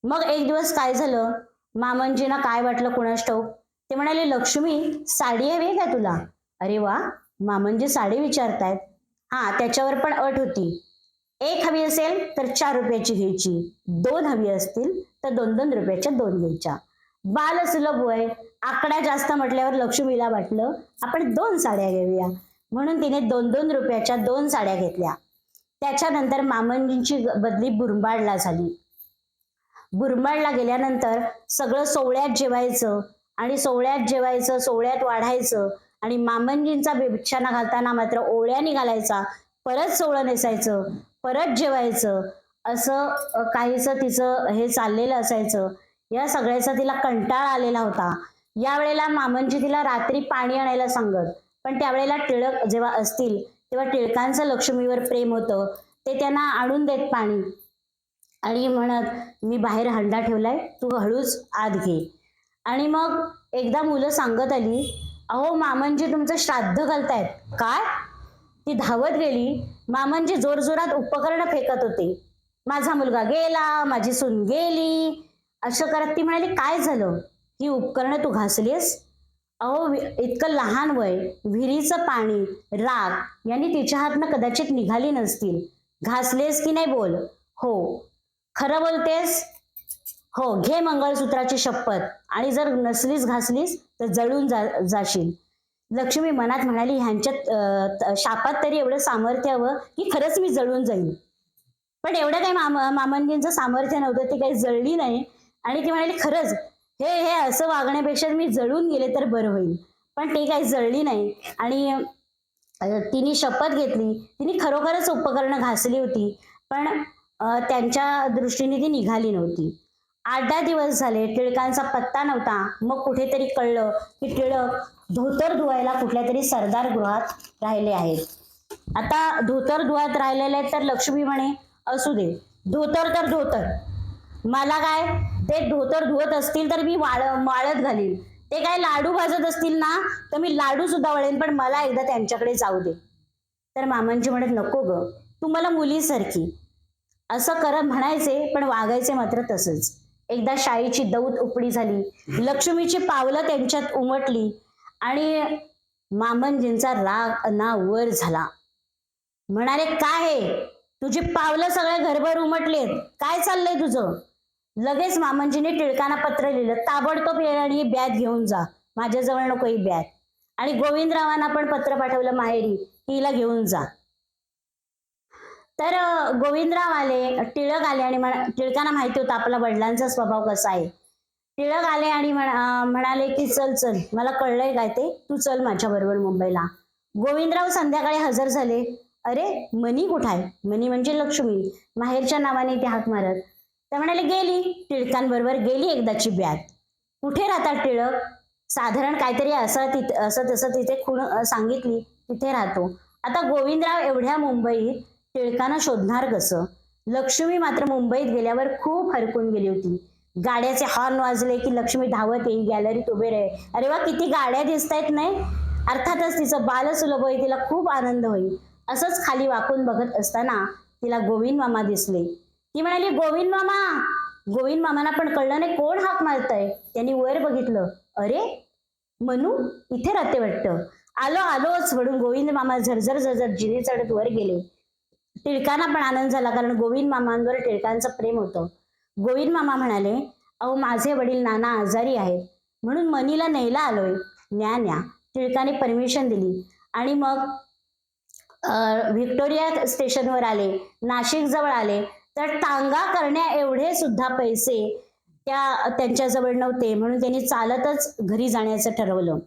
B: मग एक दिवस काय झालं, मामांजींना काय वाटलं कुणास ठाऊक, ते म्हणाले, लक्ष्मी साडी हवी का तुला? अरे वा, मामंजी साडी विचारतायत. हा, त्याच्यावर पण अट होती. एक हवी असेल तर 4 रुपयाची घ्यायची, 2 हवी असतील तर 2-2 रुपयाच्या 2 घ्यायच्या. बालसुलभ वय, आकडा जास्त म्हटल्यावर लक्ष्मीला वाटलं आपण 2 साड्या घेऊया, म्हणून तिने 2-2 रुपयाच्या 2 साड्या घेतल्या. त्याच्यानंतर मामंजींची बदली मुरबाडला झाली. मुरबाडला गेल्यानंतर सगळं सोवळ्यात जेवायचं आणि सोवळ्यात वाढायचं आणि मामंजींचा बिछाना घालताना मात्र ओळ्याने घालायचा, परत सोवळं नेसायचं, परत जेवायचं, असं काहीसं तिचं हे चाललेलं असायचं. या सगळ्याचा तिला कंटाळा आलेला होता. यावेळेला मामंजी तिला रात्री पाणी आणायला सांगत, पण त्यावेळेला टिळक जेव्हा असतील तेव्हा टिळकांचं लक्ष्मीवर प्रेम होतं. ते त्यांना आणून देत पाणी आणि म्हणत, मी बाहेर हंडा ठेवलाय, तू हळूच आत घे. आणि मग एकदा मुलं सांगत आली, अहो मामंजी तुमचं श्राद्ध घालतायत. काय? ती धावत गेली. मामंजी जोरजोरात उपकरण फेकत होते. माझा मुलगा गेला, माझी सून गेली, असं करत ती म्हणाली, काय झालं? ही उपकरणं तू घासलीस? अहो इतकं लहान वय, विहिरीचं पाणी, राग यांनी तिच्या हातनं कदाचित निघाली नसतील. घासलेस की नाही बोल. हो. खरं बोलतेस? हो. घे मंगळसूत्राची शपथ, आणि जर नसलीस घासलीस तर जळून जाशील. लक्ष्मी मनात म्हणाली, ह्यांच्यात शापात तरी एवढं सामर्थ्य हवं की खरंच मी जळून जाईल. पण एवढं काही मामंजींचं सामर्थ्य नव्हतं, ती काही जळली नाही. आणि ती म्हणाली, खरंच हे असं वागण्यापेक्षा मी जळून गेले तर बरं होईल. पण ती काही जळली नाही आणि तिने शपथ घेतली. तिने खरोखरच उपकरणं घासली होती, पण त्यांच्या दृष्टीने ती निघाली नव्हती. 8-10 दिवस झाले, टिळकांचा पत्ता नव्हता. मग कुठेतरी कळलं की टिळक धोतर धुवायला कुठल्या तरी सरदार गृहात राहिले आहेत. आता धोतर धुवात राहिलेले आहेत तर लक्ष्मी म्हणे, असू दे, धोतर तर धोतर, मला काय, ते धोतर धुवत असतील तर मी वाळत घालीन, ते काय लाडू भाजत असतील ना तर मी लाडू सुद्धा वळेन, पण मला एकदा त्यांच्याकडे जाऊ दे. तर मामांजी म्हणत, नको ग, तू मला मुलीसारखी, असं करत म्हणायचे पण वागायचे मात्र तसंच. एकदा शाईची दौत उपडी झाली, लक्ष्मीची पावलं त्यांच्यात उमटली आणि मामंजींचा राग अनावर झाला. म्हणाले, काय हे, तुझी पावलं सगळे घरभर उमटलेत, काय चाललंय तुझं? लगेच मामंजीने टिळकांना पत्र लिहिलं, ताबडतोब आणि बॅग घेऊन जा, माझ्याजवळ नको ही बॅग. आणि गोविंदरावांना पण पत्र पाठवलं माहेरी, हिला घेऊन जा. तर गोविंदराव आले, टिळक आले आणि टिळकांना माहिती होतं आपला वडिलांचा स्वभाव कसा आहे. टिळक आले आणि म्हणाले की चल चल, मला कळलंय काय ते, तू चल माझ्या बरोबर मुंबईला. गोविंदराव संध्याकाळी हजर झाले. अरे मनी कुठं आहे? मनी म्हणजे लक्ष्मी, माहेरच्या नावाने ते हाक मारत. त्या म्हणाले, गेली, टिळकांबरोबर गेली एकदाची बॅग. कुठे राहतात टिळक? साधारण काहीतरी असं तसं तिथे खूण सांगितली, तिथे राहतो. आता गोविंदराव एवढ्या मुंबईत टिळकांना शोधणार कसं? लक्ष्मी मात्र मुंबईत गेल्यावर खूप हरकून गेली होती. गाड्याचे हॉर्न वाजले की लक्ष्मी धावत येईल, गॅलरीत उभे राहे, अरे वा किती गाड्या दिसतायत नाही. अर्थातच तिचं बालसुलभ होई, तिला खूप आनंद होईल. असंच खाली वाकून बघत असताना तिला गोविंद मामा दिसले. ती म्हणाली, गोविंद मामा. गोविंद मामांना पण कळलं नाही कोण हाक मारतय. त्यांनी वर बघितलं, अरे मनू इथे राहते वाटतं. आलोच म्हणून गोविंद मामा झरझर जिने चढत वर गेले. टिळकांना पण आनंद झाला, कारण गोविंद मामांवर टिळकांचं प्रेम होतं. गोविंद मामा म्हणाले, अहो माझे वडील नाना आजारी आहेत, म्हणून मनीला न्यायला आलोय. न्या. टिळकाने परमिशन दिली आणि मग व्हिक्टोरिया स्टेशनवर आले, नाशिक जवळ आले, तर टांगा करण्या एवढे सुद्धा पैसे त्यांच्याजवळ नव्हते, म्हणून त्यांनी चालतच घरी जाण्याचं ठरवलं.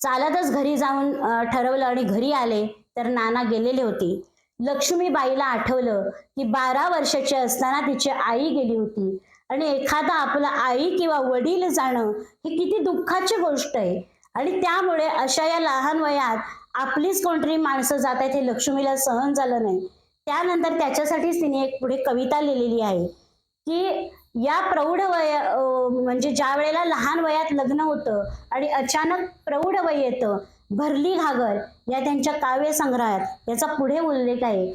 B: चालतच घरी जाऊन ठरवलं आणि घरी आले तर नाना गेलेले होते. लक्ष्मीबाईला आठवलं की 12 वर्षाची असताना तिची आई गेली होती आणि एखादा आपला आई किंवा वडील जाणं ही किती दुःखाची गोष्ट आहे. आणि त्यामुळे अशा या लहान वयात आपलीच कोणतरी माणसं जात आहेत हे लक्ष्मीला सहन झालं नाही. त्यानंतर त्याच्यासाठीच तिने एक पुढे कविता लिहिलेली आहे की या प्रौढ म्हणजे ज्या वेळेला लहान वयात लग्न होतं आणि अचानक प्रौढ वय येतं, भरली घागर या त्यांच्या काव्य संग्रहात याचा पुढे उल्लेख आहे.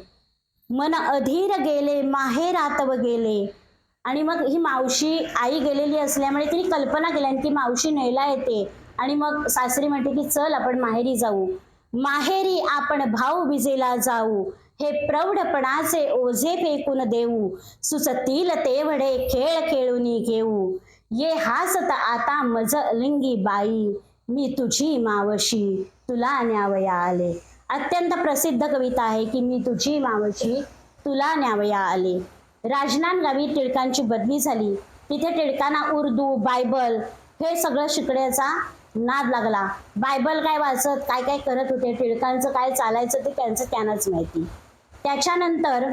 B: मन अधीर गेले माहेरातव गेले. आणि मग ही मावशी आई गेलेली असल्यामुळे तिने कल्पना केल्या की मावशी न्यायला येते आणि मग सासरी म्हणते की चल आपण माहेरी जाऊ. माहेरी आपण भाऊ बिजेला जाऊ, हे प्रौढपणाचे ओझे फेकून देऊ, सुचतील तेवढे खेळ खेळूनी घेऊ, ये हासत आता मज लिंगी बाई, मी तुझी मावशी तुला न्यावया आले. अत्यंत प्रसिद्ध कविता आहे की मी तुझी मावशी तुला न्यावया आले. राजनांदगावी टिळकांची बदली झाली. तिथे टिळकांना उर्दू, बायबल हे सगळं शिकण्याचा नाद लागला. बायबल काय वाचत काय काय करत होते, टिळकांचं काय चालायचं ते त्यांनाच माहिती. त्याच्यानंतर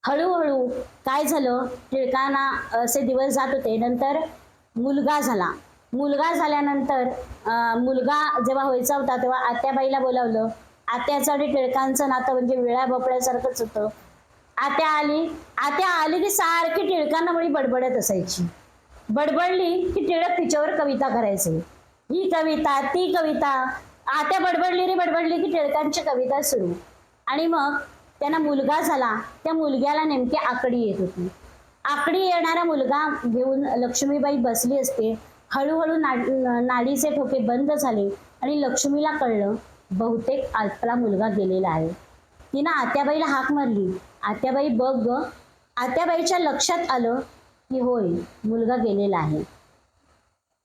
B: हळूहळू काय झालं, टिळकांना असे दिवस जात होते. नंतर मुलगा झाला. मुलगा झाल्यानंतर मुलगा जेव्हा व्हायचा होता तेव्हा आत्याबाईला बोलावलं. आत्याचं आणि टिळकांचं नातं म्हणजे वेळा भोपळ्यासारखंच होतं. आत्या आली की सारखी टिळकांना मुळी बडबडत असायची. बडबडली की टिळक तिच्यावर कविता करायचे. ही कविता ती कविता. आत्या बडबडली की टिळकांची कविता सुरू. आणि मग त्यांना मुलगा झाला. त्या मुलग्याला नेमकी आकडी येत होती. आकडी येणारा मुलगा घेऊन लक्ष्मीबाई बसली असते. हळूहळू नाडीचे ठोके बंद झाले आणि लक्ष्मीला कळलं बहुतेक आपला मुलगा गेलेला आहे. तिनं आत्याबाईला हाक मारली, आत्याबाई बघ ग. आत्याबाईच्या लक्षात आलं की होय मुलगा गेलेला आहे.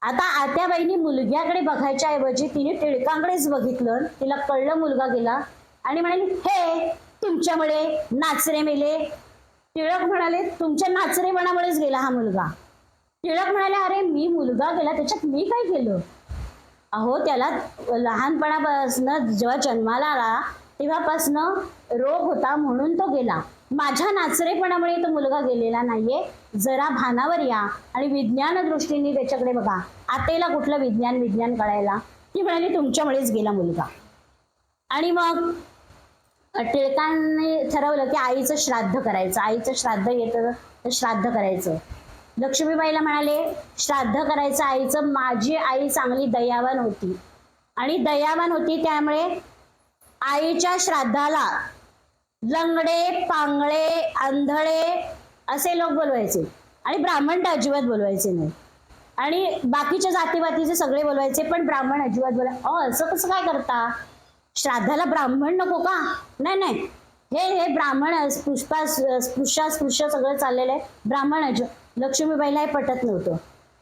B: आता आत्याबाईंनी मुलग्याकडे बघायच्या ऐवजी तिने टिळकांकडेच बघितलं. तिला कळलं मुलगा गेला आणि म्हणाली, हे तुमच्यामुळे नाचरे मेले. टिळक म्हणाले, तुमच्या नाचरेपणामुळेच गेला हा मुलगा. टिळक म्हणाले, अरे मी मुलगा गेला त्याच्यात मी काय केलं? अहो त्याला लहानपणापासून जेव्हा जन्माला आला तेव्हापासनं रोग होता म्हणून तो गेला. माझ्या नाचरेपणामुळे तो मुलगा गेलेला नाहीये. जरा भानावर या आणि विज्ञान दृष्टीने त्याच्याकडे बघा. आतेला कुठलं विज्ञान कळायला? ती म्हणाली तुमच्यामुळेच गेला मुलगा. आणि मग टिळकांनी ठरवलं की आईचं श्राद्ध करायचं. आईचं श्राद्ध येतं तर श्राद्ध करायचं. लक्ष्मीबाईला म्हणाले श्राद्ध करायचं आईचं. माझी आई चांगली दयावान होती आणि दयावान होती त्यामुळे आईच्या श्राद्धाला लंगडे, पांगळे, आंधळे असे लोक बोलवायचे आणि ब्राह्मण तर अजिबात बोलवायचे नाही. आणि बाकीच्या जातीवातीचे सगळे बोलवायचे पण ब्राह्मण अजिबात बोलाय. असं कसं काय करता? श्राद्धाला ब्राह्मण नको का? नाही, हे ब्राह्मण स्पृश्य सगळं चाललेलं आहे. ब्राह्मण लक्ष्मीबाईला हे पटत नव्हतं.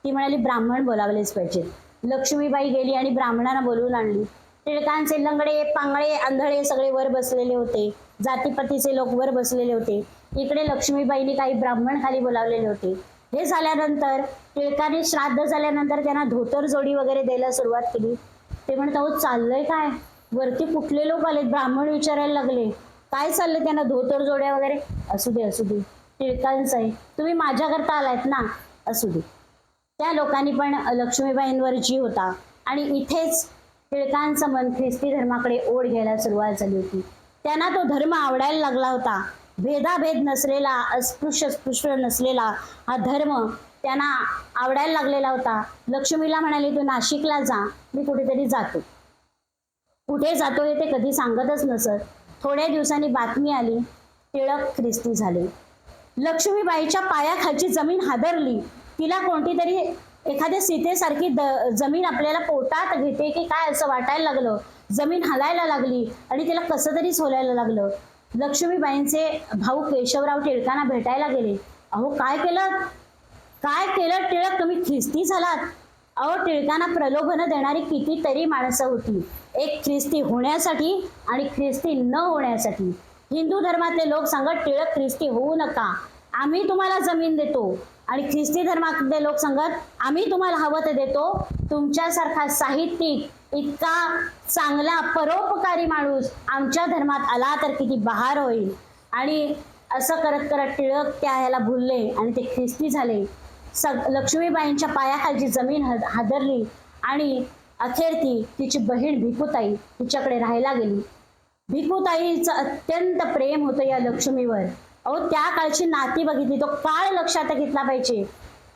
B: ती म्हणाली ब्राह्मण बोलावलेच पाहिजे. लक्ष्मीबाई गेली आणि ब्राह्मणांना बोलवून आणली. टिळकांचे लंगडे, पांगळे, आंधळे सगळे वर बसलेले होते. जातीपतीचे लोक वर बसलेले होते. इकडे लक्ष्मीबाईंनी काही ब्राह्मण खाली बोलावलेले होते. हे झाल्यानंतर टिळकांनी श्राद्ध झाल्यानंतर त्यांना धोतर जोडी वगैरे द्यायला सुरुवात केली. ते म्हणत अहो चाललंय काय? वरती कुठले लोक आले? ब्राह्मण विचारायला लागले काय चाललंय त्यांना, धोतर जोड्या वगैरे. असू दे टिळकांचं आहे, तुम्ही माझ्याकरता आलायत ना, असू दे. त्या लोकांनी पण लक्ष्मीबाईंवर जीव होता आणि इथेच टिळकांचं मन ख्रिस्ती धर्माकडे ओढ घ्यायला सुरुवात झाली होती. त्यांना तो धर्म आवडायला लागला होता. भेदाभेद नसलेला, अस्पृश्य नसलेला हा धर्म त्यांना आवडायला लागलेला होता. लक्ष्मीला म्हणाले तू नाशिकला जा, मी कुठेतरी जातो. कुठे जातो हे ते कधी सांगतच नसत. थोड्या दिवसांनी बातमी आली, टिळक ख्रिस्ती झाले. लक्ष्मीबाईच्या पायाखालची जमीन हादरली. तिला कोणती तरी एखाद्या सीतेसारखी जमीन आपल्याला पोटात घेते की काय असं वाटायला लागलं. जमीन हलायला लागली आणि तिला कसं तरीच होलायला लागलं. लक्ष्मीबाईंचे भाऊ केशवराव टिळकांना भेटायला गेले. अहो काय केलं टिळक, तुम्ही ख्रिस्ती झालात? अहो टिळकांना प्रलोभन देणारी कितीतरी माणसं होती, एक ख्रिस्ती होण्यासाठी आणि ख्रिस्ती न होण्यासाठी. हिंदू धर्मातले लोक सांगत टिळक ख्रिस्ती होऊ नका, आम्ही तुम्हाला जमीन देतो. आणि ख्रिस्ती धर्मातले लोक सांगत आम्ही तुम्हाला हवं ते देतो. तुमच्यासारखा साहित्यिक, इतका चांगला परोपकारी माणूस आमच्या धर्मात आला तर किती बहार होईल. आणि असं करत करत टिळक त्या ह्याला भुलले आणि ते ख्रिस्ती झाले. लक्ष्मीबाईंच्या पायाखालची जमीन हादरली आणि अखेर तिची बहीण भिकूताई तिच्याकडे राहायला गेली. भिकूताईचं अत्यंत प्रेम होतं या लक्ष्मीवर. अहो त्या काळची नाती बघितली, तो काळ लक्षात घेतला पाहिजे.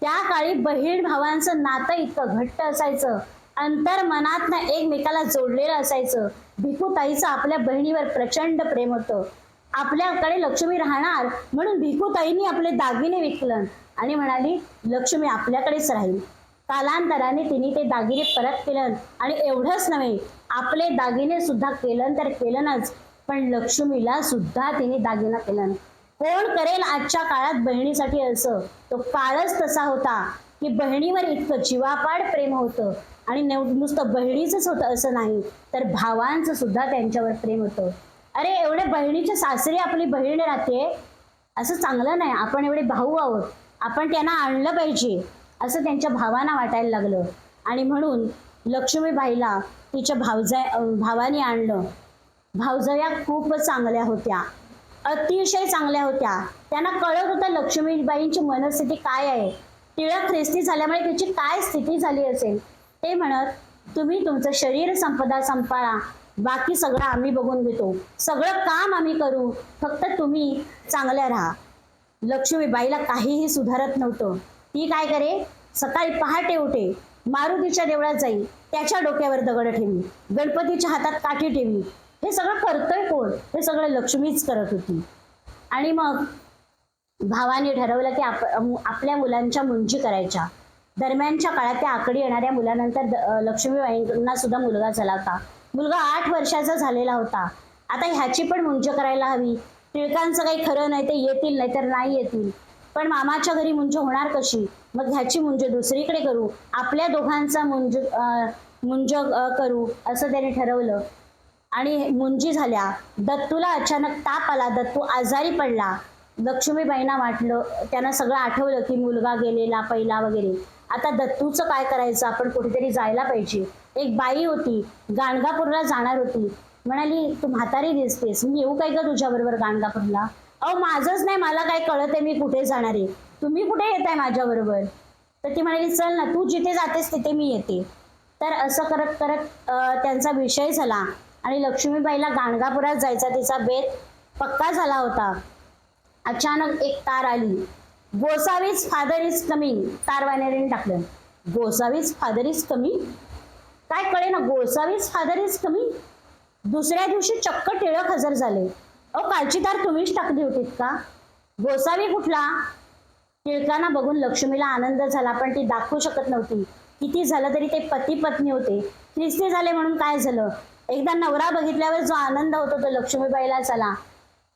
B: त्या काळी बहीण भावांचं नातं इतकं घट्ट असायचं, अंतर मनातनं एकमेकाला जोडलेलं असायचं. भिकूताईचं आपल्या बहिणीवर प्रचंड प्रेम होतं. आपल्याकडे लक्ष्मी राहणार म्हणून भिकूताईंनी आपले दागिने विकलं आणि म्हणाली लक्ष्मी आपल्याकडेच राहील. कालांतराने तिने ते दागिने परत केलं आणि एवढंच नव्हे, आपले दागिने सुद्धा केलं तर केलंच, पण लक्ष्मीला सुद्धा तिने दागिना केलं. कोण करेल आजच्या काळात बहिणीसाठी असं? तो काळच तसा होता की बहिणीवर इतकं जीवापाड प्रेम होतं. आणि नुसतं बहिणीचंच होतं असं नाही, तर भावांचं सुद्धा त्यांच्यावर प्रेम होतं. अरे एवढे बहिणीच्या सासरी आपली बहीण राहते असं चांगलं नाही, आपण एवढे भाऊ आहोत, आपण त्यांना आणलं पाहिजे असं त्यांच्या भावांना वाटायला लागलं. आणि म्हणून लक्ष्मीबाईला तिच्या भावाने आणलं. भावजया खूपच चांगल्या होत्या, अतिशय चांगल्या होत्या. त्यांना कळत होतं लक्ष्मीबाईंची मनस्थिती काय आहे. टिळक ख्रिस्ती झाल्यामुळे तिची काय स्थिती झाली असेल. ते म्हणत, तुम्ही तुमचं शरीर संपदा सांभाळा, बाकी सगळं आम्ही बघून घेतो, सगळं काम आम्ही करू, फक्त तुम्ही चांगल्या राहा. लक्ष्मीबाईला काहीही सुधारत नव्हतं. ती काय करे, सकाळी पहाटे उठे, मारुतीच्या देवळात जाई, त्याच्या डोक्यावर दगड ठेवी, गणपतीच्या हातात काठी ठेवी. हे सगळं करतोय कोण? हे सगळं लक्ष्मीच करत होती. आणि मग भावाने ठरवलं की आपल्या मुलांच्या मुंजी करायच्या. दरम्यानच्या काळात त्या आकडी येणाऱ्या मुलानंतर लक्ष्मीबाईंना सुद्धा मुलगा झाला होता. मुलगा 8 वर्षाचा झालेला होता. आता ह्याची पण मुंज करायला हवी. टिळकांचं काही खरं नाही, ते येतील नाही तर नाही येतील, पण मामाच्या घरी मुंज होणार कशी? मग ह्याची मुंज दुसरीकडे करू, आपल्या दोघांचा मुंज करू असं त्याने ठरवलं. आणि मुंजी झाल्या. दत्तूला अचानक ताप आला, दत्तू आजारी पडला. लक्ष्मीबाईंना वाटलं, त्यांना सगळं आठवलं की मुलगा गेलेला पहिला वगैरे. आता दत्तूचं काय करायचं, आपण कुठेतरी जायला पाहिजे. एक बाई होती, गाणगापूरला जाणार होती. म्हणाली, तू म्हातारी दिसतेस, मी येऊ काय ग तुझ्या बरोबर गाणगापूरला? अहो माझंच नाही, मला काय कळत आहे मी कुठे जाणार आहे, तुम्ही कुठे येताय माझ्या बरोबर? तर ती म्हणाली, चल ना, तू जिथे जातेस तिथे मी येते. तर असं करत करत त्यांचा विषय झाला आणि लक्ष्मीबाईला गाणगापुरात जायचा तिचा बेत पक्का झाला होता. अचानक एक तार आली. गोसावीज फादर इज कमिंग, तारवाण्याने टाकलं. गोसावीज फादर इज कमिंग, काय कळे ना, गोसावीज फादर इज कमिंग. दुसऱ्या दिवशी चक्क टिळक हजर झाले. अहो कालची तार तुम्हीच टाकली होतीत का? गोसावी कुठला? टिळकांना बघून लक्ष्मीला आनंद झाला, पण ती दाखवू शकत नव्हती. किती झालं तरी ते पती पत्नी होते. ख्रिस्ती झाले म्हणून काय झालं? एकदा नवरा बघितल्यावर जो आनंद होतो तो लक्ष्मीबाईला झाला.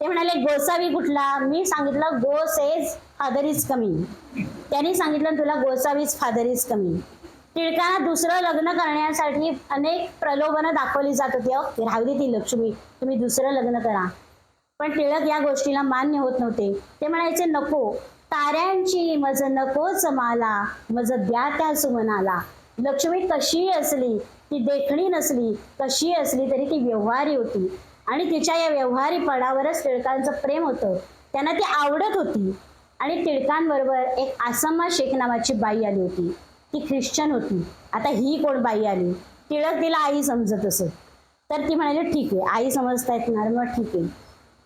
B: ते म्हणाले, गोसावी कुठला? मी सांगितलं गो सेज फादर इज कमिंग. त्यांनी सांगितलं तुला गोसावीज फादर इज कमिंग. टिळकांना दुसरं लग्न करण्यासाठी अनेक प्रलोभनं दाखवली जात होती. राहू दे ती लक्ष्मी, तुम्ही दुसरं लग्न करा. पण टिळक या गोष्टीला मान्य होत नव्हते. ते म्हणायचे, नको, ताऱ्यांची मज नकोच माला, मज द्या त्या सुमनाला. लक्ष्मी कशी असली, ती देखणी नसली, कशी असली तरी ती व्यवहारी होती. आणि तिच्या या व्यवहारीपणावरच टिळकांचं प्रेम होतं. त्यांना ती आवडत होती. आणि टिळकांबरोबर एक आसम्मा शेख नावाची बाई आली होती. ती ख्रिश्चन होती. आता ही कोण बाई आली? टिळक तिला आई समजत असत. तर ती म्हणाली, ठीक आहे, आई समजता येणार, मग ठीक आहे.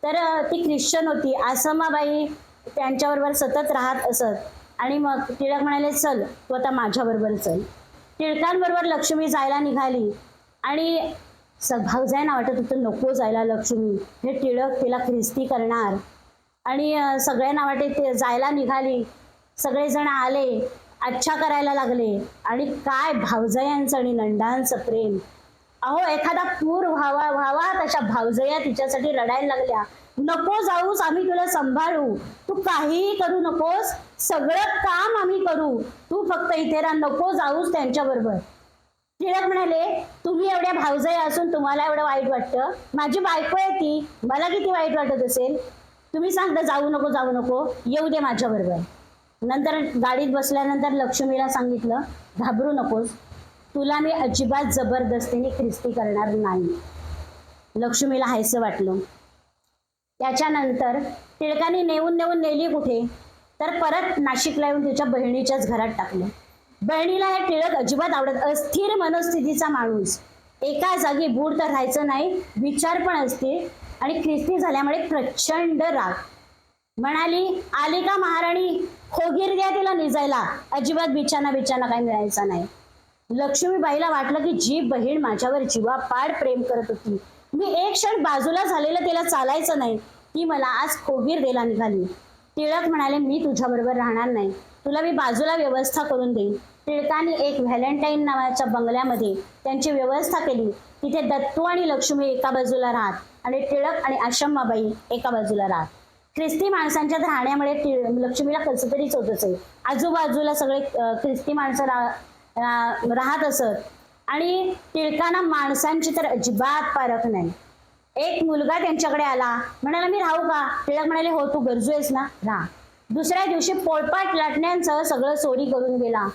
B: तर ती ख्रिश्चन होती. आसम्माबाई त्यांच्याबरोबर सतत राहत असत. आणि मग टिळक म्हणाले, चल तू आता माझ्याबरोबर चल. टिळकांबरोबर लक्ष्मी जायला निघाली. आणि भावजायांना वाटत होतं नको जायला लक्ष्मी, हे टिळक तिला ख्रिस्ती करणार. आणि सगळ्यांना वाटे ते जायला निघाली. सगळेजण आले, अच्छा करायला लागले. आणि काय भावजयांचं आणि नंदांचं प्रेम! अहो एखादा पूर व्हावा तशा भावजया तिच्यासाठी रडायला लागल्या. नको जाऊस, आम्ही तुला सांभाळू, तू काहीही करू नकोस, सगळं काम आम्ही करू, तू फक्त इथे राहा, नको जाऊस त्यांच्या बरोबर. टिळक म्हणाले, तुम्ही एवढ्या भावजया असून तुम्हाला एवढं वाईट वाटतं? माझी बायको आहे ती, मला किती वाईट वाटत असेल. तुम्ही सांगता जाऊ नको जाऊ नको, येऊ दे माझ्या बरोबर. नंतर गाडीत बसल्यानंतर लक्ष्मीला सांगितलं, घाबरू नकोस, तुला मी अजिबात जबरदस्तीने ख्रिस्ती करणार नाही. लक्ष्मीला हायसं वाटलं. त्याच्यानंतर टिळकांनी नेऊन नेली कुठे, तर परत नाशिकला येऊन तिच्या बहिणीच्याच घरात टाकलं. बहिणीला हे टिळक अजिबात आवडत. अस्थिर मनस्थितीचा माणूस, एका जागी बूड तर राहायचं नाही, विचार पण अस्थिर. आणि ख्रिस्ती झाल्यामुळे प्रचंड राग. म्हणाली, आली का महाराणी, खोगीर द्या तिला निजायला, अजिबात बिछाना काही मिळायचा नाही. लक्ष्मीबाईला वाटलं की जी बहीण माझ्यावर जीवापाड प्रेम करत होती, मी एक क्षण बाजूला झालेलं तिला चालायचं नाही, ती मला आज खोगीर द्यायला निघाली. टिळक म्हणाले, मी तुझ्या बरोबर राहणार नाही, तुला मी बाजूला व्यवस्था करून देईन, टिळकांनी एक व्हॅलेंटाईन नावाच्या बंगल्यामध्ये त्यांची व्यवस्था केली. तिथे दत्तू आणि लक्ष्मी एका बाजूला राहत आणि टिळक आणि आश्रमाबाई एका बाजूला राहत. ख्रिस्ती माणसांच्या राहण्यामुळे लक्ष्मीला कसं तरीच होत असे. आजूबाजूला सगळे ख्रिस्ती माणसं राहत असत आणि टिळकांना माणसांची तर अजिबात पारख नाही. एक मुलगा त्यांच्याकडे आला, म्हणाला मी राहू का? टिळक म्हणाले हो, तू गरजू आहेस ना, राहा. दुसऱ्या दिवशी पोळपाट लाटण्यांचं सगळं चोरी करून गेला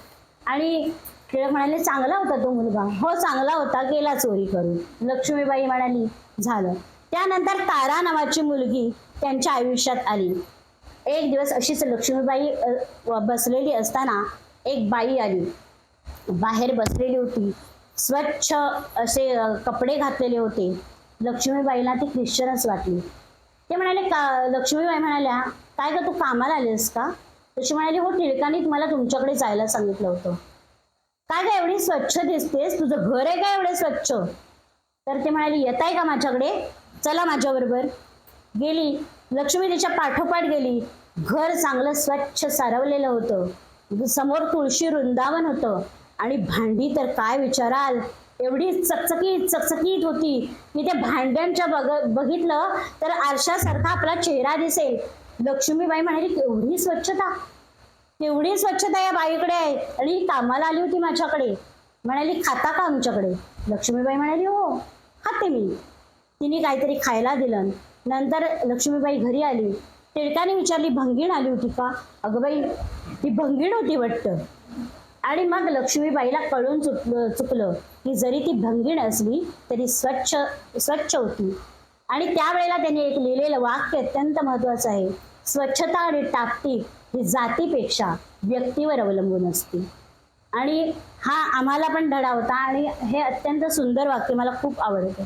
B: आणि टिळक म्हणाले चांगला होता तो मुलगा. हो चांगला होता, गेला चोरी करून. लक्ष्मीबाई म्हणाली झालं. त्यानंतर तारा नावाची मुलगी त्यांच्या आयुष्यात आली. एक दिवस अशीच लक्ष्मीबाई बसलेली असताना एक बाई आली. बाहेर बसलेली होती, स्वच्छ असे कपडे घातलेले होते. लक्ष्मीबाईला ती ख्रिश्चनच वाटली. ते म्हणाले लक्ष्मीबाई म्हणाल्या काय ग, तू कामाला आलीस का? तशी म्हणाली हो, टिळकांनी तुम्हाला तुमच्याकडे जायला सांगितलं होतं. काय ग एवढी स्वच्छ दिसतेस, तुझं घर आहे का एवढे स्वच्छ? तर ते म्हणाले येत आहे का माझ्याकडे, चला माझ्याबरोबर. गेली. लक्ष्मी तिच्या पाठोपाठ गेली. घर चांगलं स्वच्छ सारवलेलं होतं. समोर तुळशी वृंदावन होतं आणि भांडी तर काय विचाराल, एवढी चकचकीत चकचकीत होती की ते भांड्यांच्या बघितलं तर आरशासारखा आपला चेहरा दिसेल. लक्ष्मीबाई म्हणाली केवढी स्वच्छता, केवढी स्वच्छता या बाईकडे आहे आणि ही कामाला आली होती माझ्याकडे. म्हणाली खाता का आमच्याकडे? लक्ष्मीबाई म्हणाली हो खाते मी. तिने काहीतरी खायला दिलं. नंतर लक्ष्मीबाई घरी आली. टिळकाने विचारली भंगीण आली होती का? अगं बाई ती भंगीण होती वाटतं. आणि मग लक्ष्मीबाईला कळून चुकलं की जरी ती भंगीण असली तरी स्वच्छ होती. आणि त्यावेळेला त्यांनी एक लिहिलेलं वाक्य अत्यंत महत्वाचं आहे, स्वच्छता आणि टापटीप ही जातीपेक्षा व्यक्तीवर अवलंबून असते. आणि हा आम्हाला पण धडा होता आणि हे अत्यंत सुंदर वाक्य मला खूप आवडतं.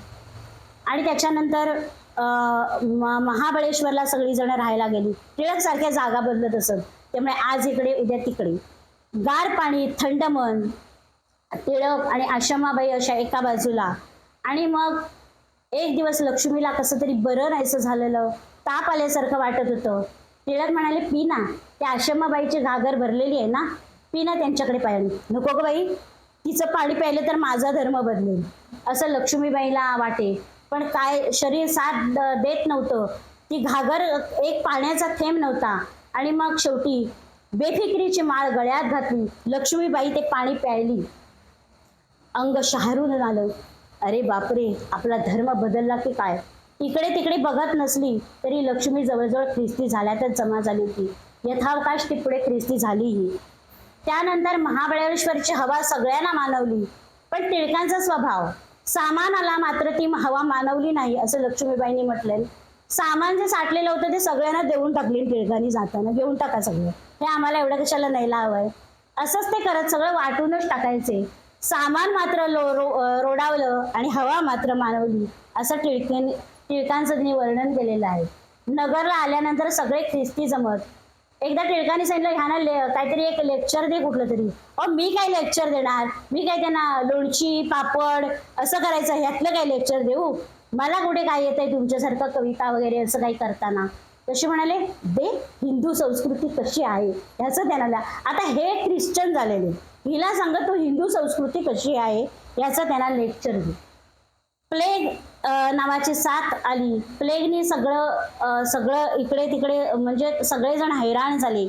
B: आणि त्याच्यानंतर महाबळेश्वरला सगळी जण राहायला गेली. टिळक सारख्या जागा बदलत असत, त्यामुळे आज इकडे उद्या तिकडे. गार पाणी थंड मन, टिळक आणि आश्रमाबाई अशा एका बाजूला. आणि मग एक दिवस लक्ष्मीला कसं तरी बरं नाहीसं झालेलं, ताप आल्यासारखं वाटत होतं. टिळक म्हणाले पी ना, त्या आश्रमाबाईची घागर भरलेली आहे ना, पी ना त्यांच्याकडे पाणी. नको ग बाई, तिचं पाणी प्यायलं तर माझा धर्म बदलेल असं लक्ष्मीबाईला वाटे. पण काय शरीर साथ देत नव्हतं. ती घागर एक पाण्याचा थेंब नव्हता. आणि मग शेवटी बेफिक्रीची माळ गळ्यात घातली. लक्ष्मीबाई ते पाणी प्यायली. अंग शहारून आलं. अरे बापरे, आपला धर्म बदलला की काय. इकडे तिकडे बघत नसली तरी लक्ष्मी जवळजवळ ख्रिस्ती झाल्यातच जमा झाली होती. यथावकाश ती पुढे ख्रिस्ती झालीही. त्यानंतर महाबळेश्वरची हवा सगळ्यांना मानवली. पण टिळकांचा स्वभाव, सामानाला मात्र ती हवा मानवली नाही असं लक्ष्मीबाईंनी म्हटलंय. सामान जे साठलेलं होतं ते सगळ्यांना देऊन टाकले टिळकांनी जाताना, घेऊन टाका सगळं, हे आम्हाला एवढं कशाला न्यायला हवंय. असंच ते करत सगळं वाटूनच टाकायचे. सामान मात्र रोडावलं आणि हवा मात्र मानवली असं टिळकांचं त्यांनी वर्णन केलेलं आहे. नगरला आल्यानंतर सगळे ख्रिस्ती जमत. एकदा टिळकांनी सांगितलं ह्याना काहीतरी एक लेक्चर दे कुठलं तरी. मी काय लेक्चर देणार, मी काय त्यांना लोणची पापड असं करायचं, ह्यातलं काय लेक्चर देऊ, मला कुठे काय येत आहे तुमच्यासारखं कविता वगैरे असं काही करताना. तसे म्हणाले दे, हिंदू संस्कृती कशी आहे ह्याचं त्यांना. आता हे ख्रिश्चन झालेले, हिला सांगत तू हिंदू संस्कृती कशी आहे याचं त्यांना लेक्चर दे. प्लेग नावाची साथ आली. प्लेगने सगळं इकडे तिकडे म्हणजे सगळेजण हैराण झाले.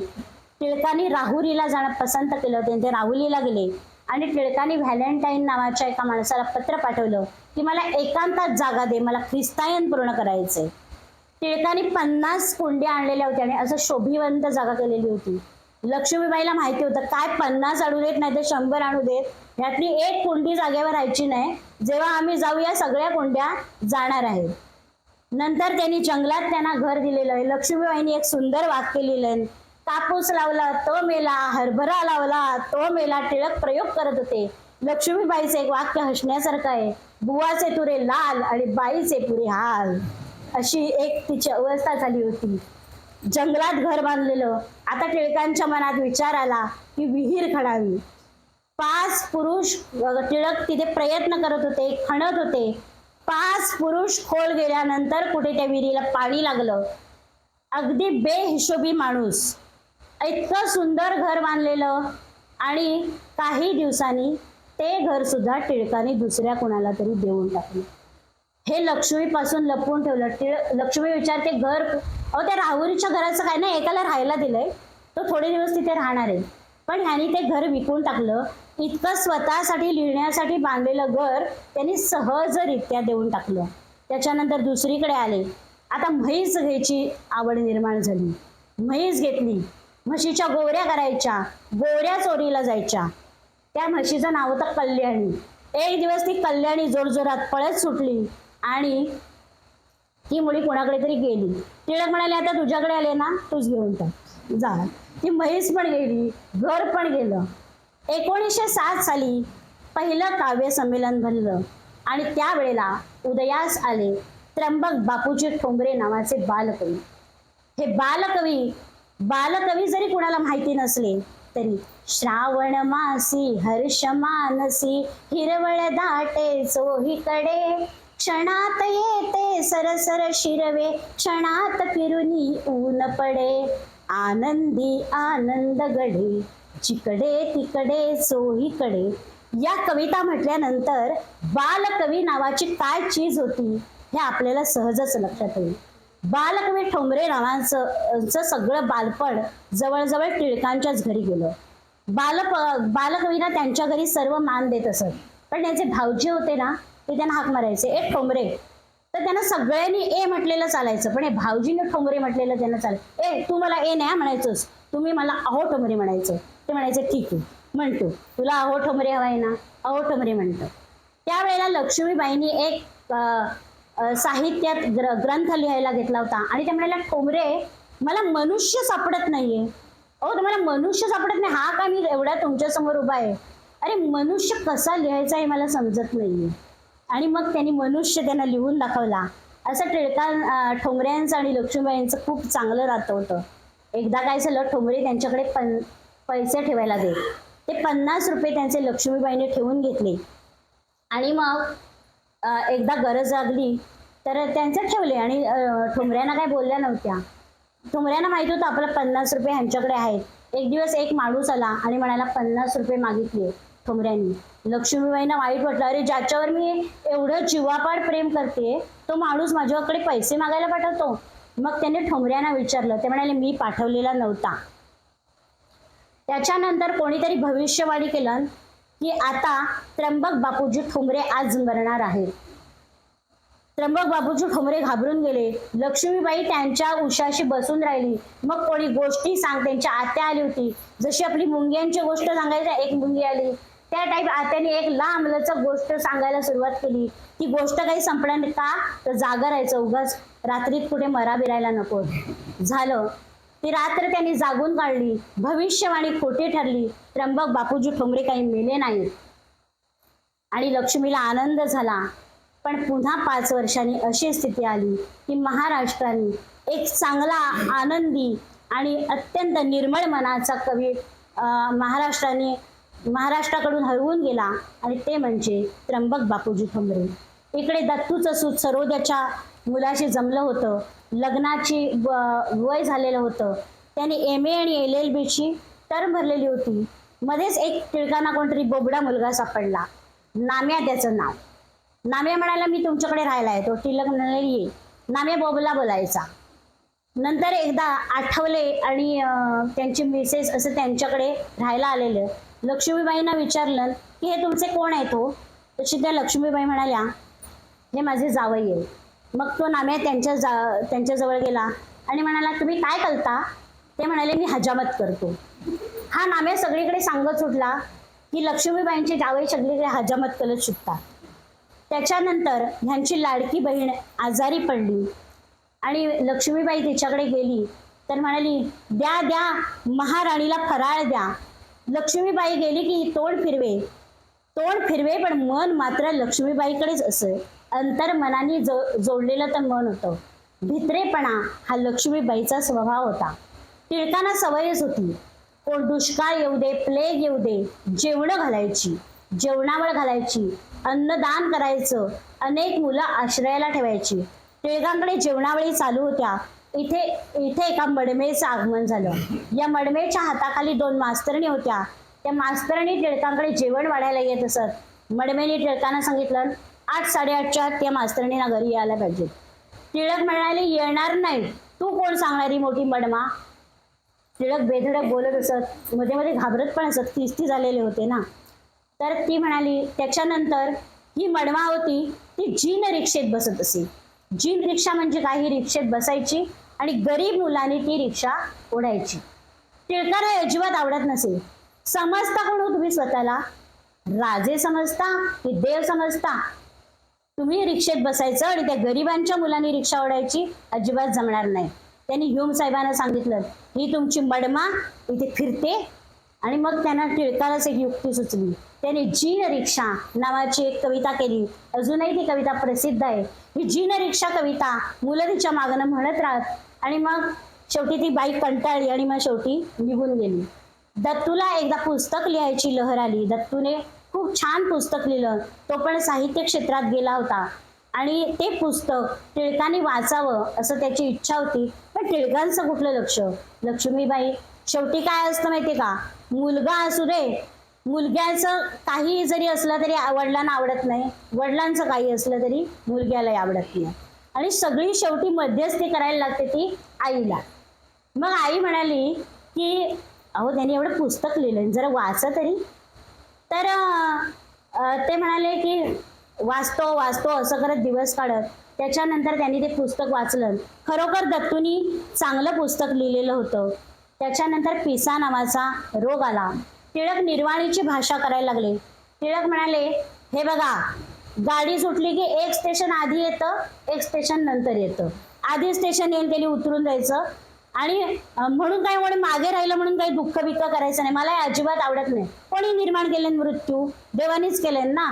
B: टिळकांनी राहुरीला जाणं पसंत केलं. ते राहुरीला गेले आणि टिळकांनी व्हॅलेंटाईन नावाच्या एका माणसाला पत्र पाठवलं की मला एकांतात जागा दे, मला ख्रिस्तायन पूर्ण करायचंय. टिळकांनी 50 कुंड्या आणलेल्या होत्या आणि असं शोभिवंत जागा केलेली होती. लक्ष्मीबाईला माहिती होतं काय 50 आणू देत नाही तर 100 आणू देत, ह्यातली एक कुंडी जागेवर राहायची नाही. जेव्हा आम्ही जाऊया सगळ्या कुंड्या जाणार आहेत. नंतर त्यांनी जंगलात त्यांना घर दिलेलं आहे. लक्ष्मीबाईंनी एक सुंदर वाक्य लिहिलंय, कापूस लावला तो मेला, हरभरा लावला तो मेला. टिळक प्रयोग करत होते. लक्ष्मीबाईचं एक वाक्य हसण्यासारखं आहे, बुवाचे तुरे लाल आणि बाईचे पुरे हाल. अशी एक तिची अवस्था झाली होती. जंगलात घर बांधलेलं. आता टिळकांच्या मनात विचार आला की विहीर खणावी. 5 पुरुष टिळक तिथे प्रयत्न करत होते, खणत होते. 5 पुरुष खोल गेल्यानंतर कुठे त्या विहिरीला पाणी लागलं. अगदी बेहिशोबी माणूस, इतकं सुंदर घर बांधलेलं, आणि काही दिवसांनी ते घर सुद्धा टिळकाने दुसऱ्या कोणाला तरी देऊन टाकलं. हे लक्ष्मीपासून लपवून ठेवलं. लक्ष्मी विचारते घर, अहो त्या राहुरीच्या घराचं काय नाही, एकाला राहायला दिलंय, तो थोडे दिवस तिथे राहणार आहे. पण ह्यानी ते घर विकून टाकलं. इतकं स्वतःसाठी लिहिण्यासाठी बांधलेलं घर त्यांनी सहजरित्या देऊन टाकलं. त्याच्यानंतर दुसरीकडे आले. आता म्हैस घ्यायची आवड निर्माण झाली. म्हैस घेतली. म्हशीच्या गोवऱ्या करायच्या, गोवऱ्या चोरीला जायच्या. त्या म्हशीचं नाव होतं कल्याणी. एक दिवस ती कल्याणी जोरजोरात पळत सुटली आणि ती मुली कोणाकडे तरी गेली. टिळक म्हणाले, आता तुझ्याकडे आले ना, तूच घेऊन टाक, जा. ती म्हैस पण गेली, घर पण गेलं. 1907 साली पहिलं काव्य संमेलन भरलं आणि त्यावेळेला उदयास आले त्र्यंबक बापूजी ठोंबरे नावाचे बालकवी. हे बालकवी जरी कुणाला माहिती नसले तरी श्रावण मासी हर्ष मानसी हिरवळ दाटे चोहीकडे क्षणात येते सरसर शिरवे क्षणात फिरुनी ऊन पडे आनंदी आनंद गढे जिकडे तिकडे चोहीकडे. या कविता म्हटल्यानंतर बालकवी नावाची काय चीज होती हे आपल्याला सहजच लक्षात येईल. बालकवी ठोंबरे नावांचं सगळं बालपण जवळजवळ टिळकांच्याच घरी गेलं. बालकवीला त्यांच्या घरी सर्व मान देत असत. पण त्यांचे भाऊजी होते ना, ते त्यांना हाक मारायचे, ए ठोंबरे. तर त्यांना सगळ्यांनी ए म्हटलेलं चालायचं, पण हे भाऊजीने ठोंबरे म्हटलेलं त्यांना चालायचं. ए तू मला ए नाही म्हणायचंस, तुम्ही मला अहो ठोंबरे म्हणायचं. ते म्हणायचे ठीक आहे म्हणतो, तुला अहो ठोंबरे हवाय ना, अहो ठोंबरे म्हणतो. त्यावेळेला लक्ष्मीबाईंनी एक साहित्यात ग्रंथ लिहायला घेतला होता आणि ते म्हणाल्या, ठोंबरे मला मनुष्य सापडत नाहीये. अहो तुम्हाला मनुष्य सापडत नाही, हा का मी एवढा तुमच्या समोर उभा आहे. अरे मनुष्य कसा लिहायचा हे मला समजत नाहीये. आणि मग त्यांनी मनुष्य त्यांना लिहून दाखवला. असं ठोंबऱ्यांचं आणि लक्ष्मीबाईंचं खूप चांगलं नातं होतं. एकदा काय झालं, ठोंबरे त्यांच्याकडे पैसे ठेवायला दे. ते 50 रुपये त्यांचे लक्ष्मीबाईने ठेवून घेतले आणि मग एकदा गरज लागली तर त्यांचे ठेवले आणि ठोंबऱ्यांना काय बोलल्या नव्हत्या. ठोंबऱ्यांना माहित होतं आपलं 50 रुपये ह्यांच्याकडे आहेत. एक दिवस एक माणूस आला आणि म्हणाला 50 रुपये मागितले ठोंबऱ्यांनी. लक्ष्मीबाईंना वाईट वाटलं, अरे ज्याच्यावर मी एवढं जीवापाड प्रेम करते तो माणूस माझ्याकडे पैसे मागायला पाठवतो. मग त्यांनी ठोंबऱ्यांना विचारलं, ते म्हणाले मी पाठवलेला नव्हता. त्याच्यानंतर कोणीतरी भविष्यवाणी केलं की आता त्र्यंबक बापूजी ठोंबरे आज मरणार आहेत. त्र्यंबक बापूजी ठोंबरे घाबरून गेले. लक्ष्मीबाई त्यांच्या उशाशी बसून राहिली. मग कोणी गोष्टी त्यांच्या आत्या आली होती, जशी आपली मुंग्यांची गोष्ट सांगायची, एक मुंगी आली त्या टाईप आत्याने एक लांब लचक गोष्ट सांगायला सुरुवात केली. ती गोष्ट काही संपणार नाही का, तर जागा राहायचं, उगाच रात्रीत कुठे मरा बिरायला नको झालं. ती रात्र त्यांनी जागून काढली. भविष्यवाणी खोटी ठरली. त्र्यंबक बापूजी ठोंबरे काही मेले नाहीत आणि लक्ष्मीला आनंद झाला. पण पुन्हा 5 वर्षांनी अशी स्थिती आली की महाराष्ट्राने एक चांगला आनंदी आणि अत्यंत निर्मळ मनाचा कवी महाराष्ट्राकडून हरवून गेला आणि ते म्हणजे त्र्यंबक बापूजी ठोंबरे. इकडे दत्तूचं सूत सरोद्याच्या मुलाशी जमलं होतं, लग्नाची वय झालेलं होतं. त्यांनी MA आणि LLBची टर्म भरलेली होती. मध्येच एक टिळकांना कोणतरी बोबडा मुलगा सापडला, नाम्या त्याचं नाव. नाम्या म्हणाला मी तुमच्याकडे राहायला येतो. टिळक म्हणाले ये. नाम्या बोबला बोलायचा. नंतर एकदा आठवले आणि त्यांची मिसेस असं त्यांच्याकडे राहायला आलेलं. लक्ष्मीबाईंना विचारलं की हे तुमचे कोण आहेत हो. तशी त्या लक्ष्मीबाई म्हणाल्या हे माझे जावई आहे. मग तो नाम्या त्यांच्याजवळ गेला आणि म्हणाला तुम्ही काय करता. ते म्हणाले मी हजामत करतो. हा नाम्या सगळीकडे सांगत सुटला की लक्ष्मीबाईंचे जावई सगळीकडे हजामत करत सुटतात. त्याच्यानंतर ह्यांची लाडकी बहीण आजारी पडली आणि लक्ष्मीबाई तिच्याकडे गेली तर म्हणाली द्या द्या महाराणीला फराळ द्या. लक्ष्मीबाई गेली की तोंड फिरवे पण मन मात्र लक्ष्मीबाईकडेच असे. अंतर मनाने जोडलेलं तर मन होतं. भित्रेपणा हा लक्ष्मीबाईचा स्वभाव होता. टिळकांना सवयच होती, कोण दुष्काळ येऊ दे, प्लेग येऊ दे, जेवणावळ घालायची, अन्नदान करायचं, अनेक मुलं आश्रयाला ठेवायची. टिळकांकडे जेवणावळी चालू होत्या. इथे एका मडमेचं आगमन झालं. या मडमेच्या हाताखाली 2 मास्तरणी होत्या. त्या मास्तरांनी टिळकांकडे जेवण वाढायला येत असत. मडमेने टिळकांना सांगितलं 8-8:30च्या त्या मास्तरणींना घरी यायला पाहिजे. टिळक म्हणाले येणार नाही, तू कोण सांगणारी मोठी मडमा. टिळक बेधडक बोलत असत, मध्ये मध्ये घाबरत पण असत, किस्ती झालेले होते ना. तर ती म्हणाली त्याच्यानंतर ही मडमा होती ती जीन रिक्षेत बसत असे. जीन रिक्षा म्हणजे काही रिक्षेत बसायची आणि गरीब मुलांनी ती रिक्षा ओढायची. टिळकांना अजिबात आवडत नसे. समजता कोण हो तुम्ही स्वतःला? राजे समजता की देव समजता? तुम्ही रिक्षेत बसायचं आणि त्या गरिबांच्या मुलांनी रिक्षा ओढायची? अजिबात जमणार नाही. त्यांनी ह्यूम साहेबांना सांगितलं ही तुमची मडमा इथे फिरते. आणि मग त्यांना टिळकालाच एक युक्ती सुचली. त्याने जीन रिक्षा नावाची एक कविता केली. अजूनही ती कविता प्रसिद्ध आहे. ही जीन रिक्षा कविता मुलं तिच्या मागणं म्हणत राहत आणि मग शेवटी ती बाई कंटाळली आणि मग शेवटी निघून गेली. दत्तूला एकदा पुस्तक लिहायची लहर आली. दत्तूने खूप छान पुस्तक लिहिलं. तो पण साहित्य क्षेत्रात गेला होता आणि ते पुस्तक टिळकांनी वाचावं असं त्याची इच्छा होती. पण टिळकांचं कुठलं लक्ष? लक्ष्मीबाई शेवटी काय असतं माहितीये का? मुलगा असू दे, मुलग्याचं काही जरी असलं तरी वडिलांना आवडत नाही, वडिलांचं काही असलं तरी मुलग्यालाही आवडत नाही. आणि सगळी शेवटी मध्यस्थी करायला लागते ती आईला. मग आई म्हणाली की अहो त्यांनी एवढं पुस्तक लिहिलं जरा वाचा तरी. तर ते म्हणाले की वाचतो वाचतो असं करत दिवस काढत. त्याच्यानंतर त्यांनी ते पुस्तक वाचलं. खरोखर दत्तूनी चांगलं पुस्तक लिहिलेलं होतं. त्याच्यानंतर पिसा नावाचा रोग आला. टिळक निर्वाणीची भाषा करायला लागले. टिळक म्हणाले हे बघा, गाडी सुटली की एक स्टेशन आधी येतं, एक स्टेशन नंतर येतं. आधी स्टेशन येऊन त्यांनी उतरून जायचं आणि म्हणून काय म्हणे मागे राहिलं म्हणून काही दुःख बिक्क करायचं नाही. मला अजिबात आवडत नाही. कोणी निर्माण केले मृत्यू? देवानीच केले ना.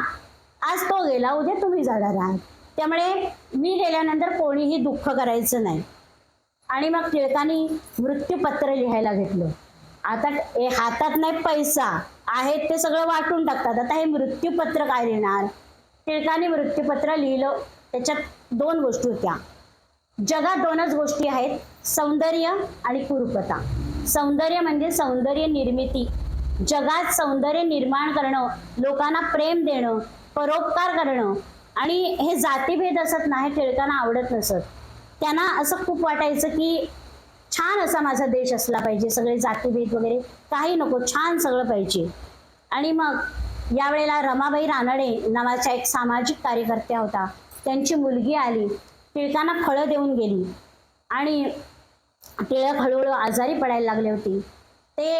B: आज तो गेला, उद्या तुम्ही जाणार आहात. त्यामुळे मी गेल्यानंतर कोणीही दुःख करायचं नाही. आणि मग टिळकांनी मृत्यूपत्र लिहायला घेतलं. आता हातात नाही पैसा आहेत ते सगळं वाटून टाकतात. आता हे मृत्यूपत्र काय लिहिणार? टिळकांनी मृत्यूपत्र लिहिलं. त्याच्यात 2 गोष्टी होत्या. जगात 2च गोष्टी आहेत, सौंदर्य आणि कुरूपता. सौंदर्य म्हणजे सौंदर्य निर्मिती, जगात सौंदर्य निर्माण करणं, लोकांना प्रेम देणं, परोपकार करणं. आणि हे जातीभेद असत नाही, टिळकांना आवडत नसत. त्यांना असं खूप वाटायचं की छान असा माझा देश असला पाहिजे, सगळे जातीभेद वगैरे काही नको, छान सगळं पाहिजे. आणि मग यावेळेला रमाबाई रानडे नावाच्या एक सामाजिक कार्यकर्त्या होता. त्यांची मुलगी आली, टिळकांना फळं देऊन गेली आणि टिळक हळूहळू आजारी पडायला लागले होते. ते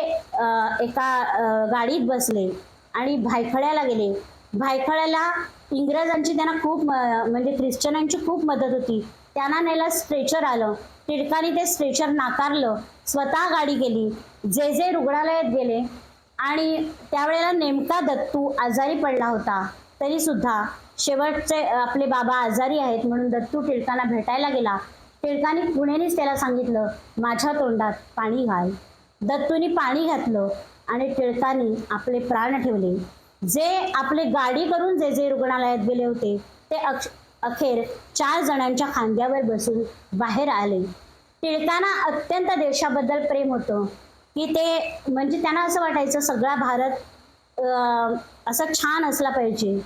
B: एका गाडीत बसले आणि भायखळ्याला गेले. भायखळ्याला इंग्रजांची त्यांना खूप म्हणजे ख्रिश्चनांची खूप मदत होती. त्यांना न्यायला स्ट्रेचर आलं. टिळकांनी ते स्ट्रेचर नाकारलं, स्वतः गाडी केली, जे रुग्णालयात गेले. आणि त्यावेळेला नेमका दत्तू आजारी पडला होता. तरी सुद्धा शेवटचे आपले बाबा आजारी आहेत म्हणून दत्तू टिळकांना भेटायला गेला. टिळकांनी पुणेनीच त्याला सांगितलं माझ्या तोंडात पाणी घाल. दत्तूनी पाणी घातलं आणि टिळकांनी आपले प्राण ठेवले. जे आपले गाडी करून जे रुग्णालयात गेले होते ते अखेर 4 जणांच्या खांद्यावर बसून बाहेर आले. टिळकांना अत्यंत देशाबद्दल प्रेम होतं की ते म्हणजे त्यांना असं वाटायचं सगळा भारत असं छान असला पाहिजे.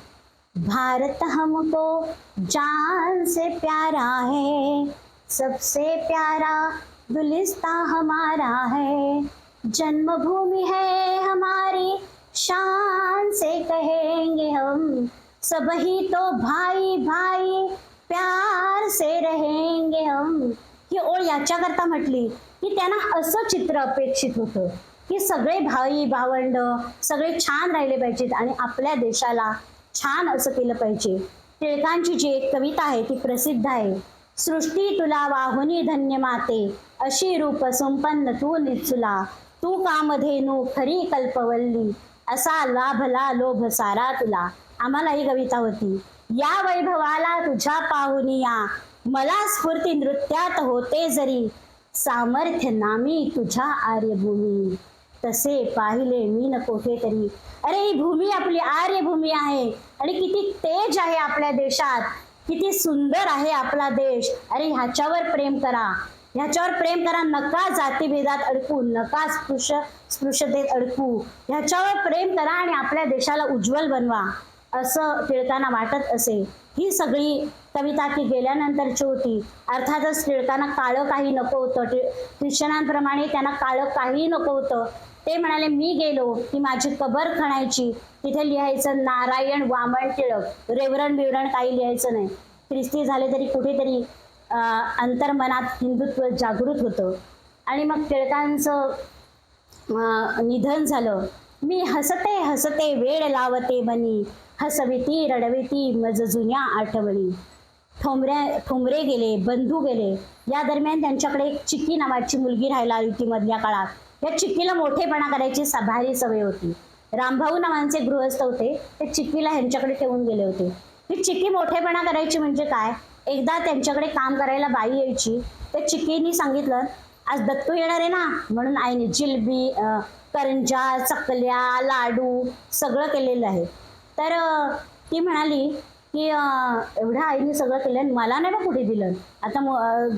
B: भारत हमको जान से प्यारा है, सबसे प्यारा गुलिस्तां हमारा है, जन्मभूमि है हमारी शान से कहेंगे हम, सब ही तो भाई भाई प्यार से रहेंगे हम. ही ओळ याच्याकरता म्हटली की त्यांना असं चित्र अपेक्षित होतं की सगळे भाई भावंड सगळे छान राहिले पाहिजेत आणि आपल्या देशाला छान असं केलं पाहिजे. टिळकांची जी एक कविता आहे ती प्रसिद्ध आहे. सृष्टी तुला वाहुनी धन्य माते, अशी रूप संपन्न तू निचुला, तू कामधेनू खरी कल्पवल्ली, असा लाभला लोभ सारा तुला. आम्हाला ही कविता होती. या वैभवाला तुझ्या पाहुनिया, मला स्फूर्ती नृत्यात होते जरी, सामर्थ्य नामी तुझ्या आर्यभूमी, तसे पाहिले मी न कोठे तरी. अरे ही भूमी आपली आर्यभूमी आहे आणि किती तेज आहे आपल्या देशात, किती सुंदर आहे आपला देश. अरे ह्याच्यावर प्रेम करा, ह्याच्यावर प्रेम करा, नका जातीभेदात अडकू, नका स्पृश्यतेत अडकू, ह्याच्यावर प्रेम करा आणि आपल्या देशाला उज्ज्वल बनवा, असं टिळकांना वाटत असे. ही सगळी कविता ती गेल्यानंतरची होती. अर्थातच टिळकांना काळं काही नको होतं. ख्रिश्चनांप्रमाणे त्यांना काळं काही नको होतं. ते म्हणाले, मी गेलो की माझी कबर खणायची, तिथे लिहायचं नारायण वामन टिळक, रेवरण बिवरण काही लिहायचं नाही. ख्रिस्ती झाले तरी कुठेतरी अंतर्मनात हिंदुत्व जागृत होतं. आणि मग टिळकांचं निधन झालं. मी हसते हसते वेळ लावते मनी, हसविती रडविती मज जुन्या आठवणी. ठोंबरे गेले, बंधू गेले. या दरम्यान त्यांच्याकडे एक चिक्की नावाची मुलगी राहायला आली होती मधल्या काळात. या चिक्कीला मोठेपणा करायची भारी सवय होती. रामभाऊ नावांचे गृहस्थ होते, ते चिक्कीला ह्यांच्याकडे ठेवून गेले होते. ही चिक्की मोठेपणा करायची म्हणजे काय, एकदा त्यांच्याकडे काम करायला बाई यायची. त्या चिक्कीनी सांगितलं, आज दत्तू येणार आहे ना, म्हणून आईने जिलबी, करंजा, चकल्या, लाडू सगळं केलेलं आहे. तर ती म्हणाली की एवढ्या आईने सगळं केलं, मला नाही बा कुठे दिलं. आता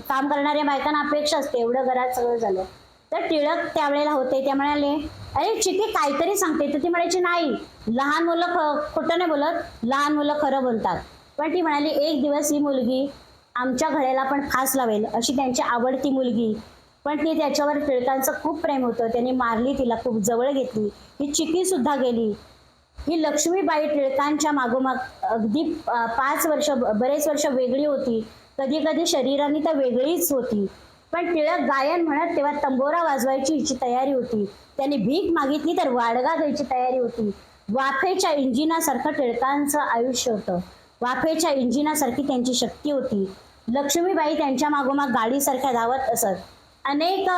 B: काम करणाऱ्या बायकांना अपेक्षा असते, एवढं घरात सगळं झालं. तर टिळक त्यावेळेला होते, त्या म्हणाले, अरे चिक्की काहीतरी सांगते. तर ती म्हणायची, नाही, लहान मुलं खोटं नाही बोलत, लहान मुलं खरं बोलतात. पण ती म्हणाली, एक दिवस ही मुलगी आमच्या घराला पण फास लावेल, अशी त्यांची आवडती मुलगी. पण ती त्याच्यावर टिळकांचं खूप प्रेम होतं, त्यांनी मारली, तिला खूप जवळ घेतली. ही चिक्की सुद्धा गेली. ही लक्ष्मीबाई टिळकांच्या मागोमाग अगदी 5 वर्ष, बरेच वर्ष वेगळी होती. कधी कधी शरीराने तर वेगळीच होती. पण टिळक गायन म्हणत तेव्हा तंबोरा वाजवायची हिची तयारी होती. त्यांनी भीक मागितली तर वाडगा द्यायची तयारी होती. वाफेच्या इंजिनासारखं टिळकांचं आयुष्य होतं. वाफेच्या इंजिनासारखी त्यांची शक्ती होती. लक्ष्मीबाई त्यांच्या मागोमाग गाडीसारख्या धावत असत. अनेक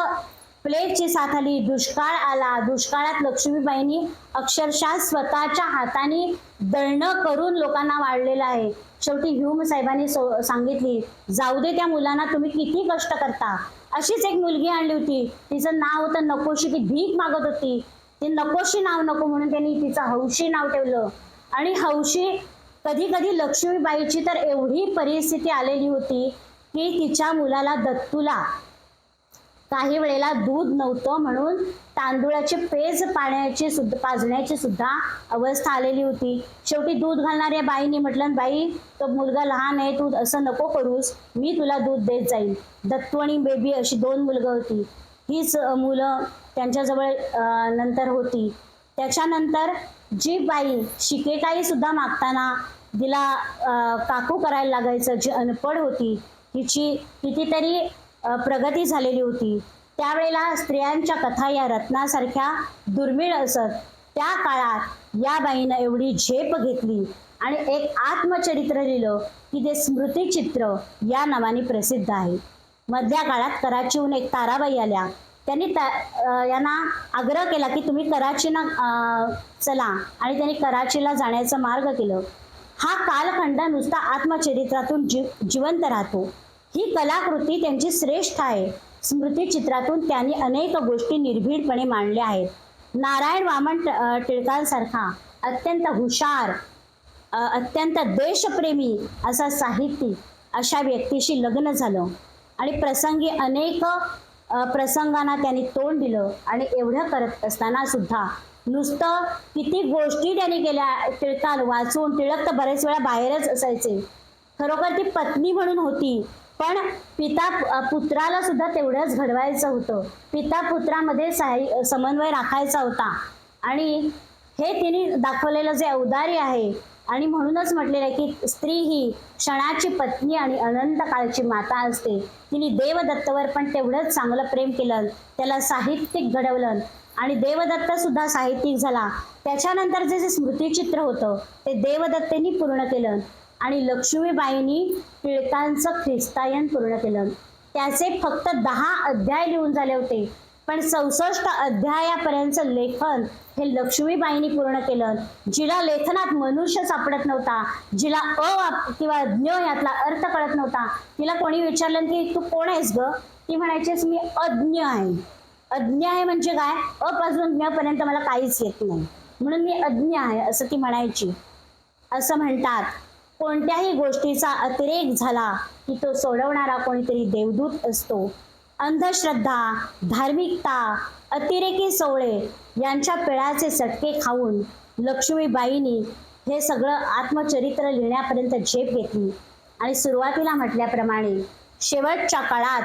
B: प्लेगची साथ आली, दुष्काळ आला. दुष्काळात लक्ष्मीबाईंनी अक्षरशः स्वतःच्या हाताने दळणं करून लोकांना वाढलेलं आहे. शेवटी ह्यूम साहेबांनी सांगितली, जाऊ दे त्या मुलांना, तुम्ही किती कष्ट करता. अशीच एक मुलगी आणली होती, तिचं नाव होतं नकोशी. ती भीक मागत होती. ती नकोशी नाव नको म्हणून त्यांनी तिचं हौशी नाव ठेवलं. आणि हौशी कधी कधी लक्ष्मीबाईची तर एवढी परिस्थिती आलेली होती की तिच्या मुलाला दत्तूला काही वेळेला दूध नव्हतं, म्हणून तांदूळाची पेज पाजण्याची सुद्धा अवस्था आलेली होती. शेवटी दूध घालणाऱ्या बाईने म्हटलं, बाई तो मुलगा लहान आहे, तू असं नको करूस, मी तुला दूध देत जाईल. दत्तू आणि बेबी अशी 2 मुलगं होती. हीच मुलं त्यांच्याजवळ नंतर होती. त्याच्यानंतर जी बाई शिकेकाई सुद्धा मागताना तिला काकू करायला लागायचं, जी अनपढ होती, हिची कितीतरी प्रगती झालेली होती. त्यावेळेला स्त्रियांच्या कथा या रत्नासारख्या दुर्मिळ असत. त्या काळात या बाईनं एवढी झेप घेतली आणि एक आत्मचरित्र लिहिलं की ते स्मृतिचित्र या नावाने प्रसिद्ध आहे. मधल्या काळात कराचीहून एक ताराबाई आल्या. त्यांनी यांना आग्रह केला की तुम्ही कराचीला चला, आणि त्यांनी कराचीला जाण्याचं मार्ग केलं. हा कालखंड नुसता आत्मचरित्रातून जिवंत राहतो. ही कलाकृती त्यांची श्रेष्ठ आहे. स्मृतिचित्रातून त्यांनी अनेक गोष्टी निर्भीडपणे मांडल्या आहेत. नारायण वामन टिळकांसारखा अत्यंत हुशार, अत्यंत देशप्रेमी असा साहित्यिक अशा व्यक्तीशी लग्न झालं आणि प्रसंगी अनेक प्रसंगांना त्यांनी तोंड दिलं. आणि एवढं करत असताना सुद्धा नुसतं किती गोष्टी त्यांनी केल्या टिळकांना वाचून. टिळक तर बरेच वेळा बाहेरच असायचे. खरोखर ती पत्नी म्हणून होती, पण पिता पुत्राला सुद्धा तेवढंच घडवायचं होतं. पिता पुत्रामध्ये समन्वय राखायचा होता. आणि हे तिने दाखवलेलं जे औदार्य आहे, आणि म्हणूनच म्हटलेलं आहे की स्त्री ही क्षणाची पत्नी आणि अनंत काळची माता असते. तिने देवदत्तवर पण तेवढंच चांगलं प्रेम केलं, त्याला साहित्यिक घडवलं आणि देवदत्त सुद्धा साहित्यिक झाला. त्याच्यानंतर जे स्मृतिचित्र होतं ते देवदत्तेनी पूर्ण केलं आणि लक्ष्मीबाईंनी टिळकांचं ख्रिस्तायन पूर्ण केलं. त्याचे फक्त 10 अध्याय लिहून झाले होते, पण 64 अध्यायापर्यंतचं लेखन हे लक्ष्मीबाईंनी पूर्ण केलं. जिला लेखनात मनुष्य सापडत नव्हता, जिला किंवा ज्ञ यातला अर्थ कळत नव्हता, तिला कोणी विचारलं की तू कोण आहेस ग, ती म्हणायचीस मी अज्ञ आहे. अज्ञ आहे म्हणजे काय, अपासून ज्ञपर्यंत मला काहीच येत नाही, म्हणून मी अज्ञ आहे असं ती म्हणायची. असं म्हणतात, कोणत्याही गोष्टीचा अतिरेक झाला की तो सोडवणारा कोणीतरी देवदूत असतो. अंधश्रद्धा, धार्मिकता, अतिरेकी सोवळे यांच्या पिळाचे चटके खाऊन लक्ष्मीबाईंनी हे सगळं आत्मचरित्र लिहिण्यापर्यंत झेप घेतली. आणि सुरुवातीला म्हटल्याप्रमाणे शेवटच्या काळात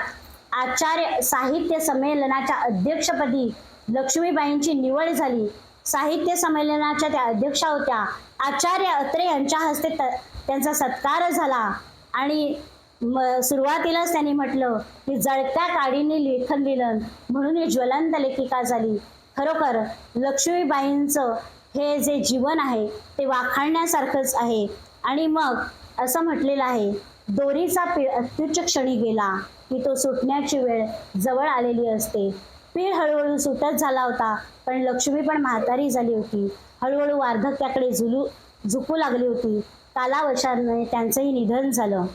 B: आचार्य साहित्य संमेलनाच्या अध्यक्षपदी लक्ष्मीबाईंची निवड झाली. साहित्य संमेलनाच्या त्या अध्यक्षा होत्या. आचार्य अत्रे यांच्या हस्ते त्यांचा सत्कार झाला. आणि सुरुवातीलाच त्यांनी म्हटलं की जळत्या काडीने लेखन लिहिलं म्हणून ही ज्वलंत लेखिका झाली. खरोखर लक्ष्मीबाईंचं हे जे जीवन आहे ते वाखाणण्यासारखंच आहे. आणि मग असं म्हटलेलं आहे, दोरीचा पीळ अत्युच्च क्षणी गेला की तो सुटण्याची वेळ जवळ आलेली असते. पीळ हळूहळू सुटत झाला होता, पण लक्ष्मी पण म्हातारी झाली होती. हळूहळू वार्धक्याकडे झुकू लागली होती. कालावशाने त्यांचंही निधन झालं.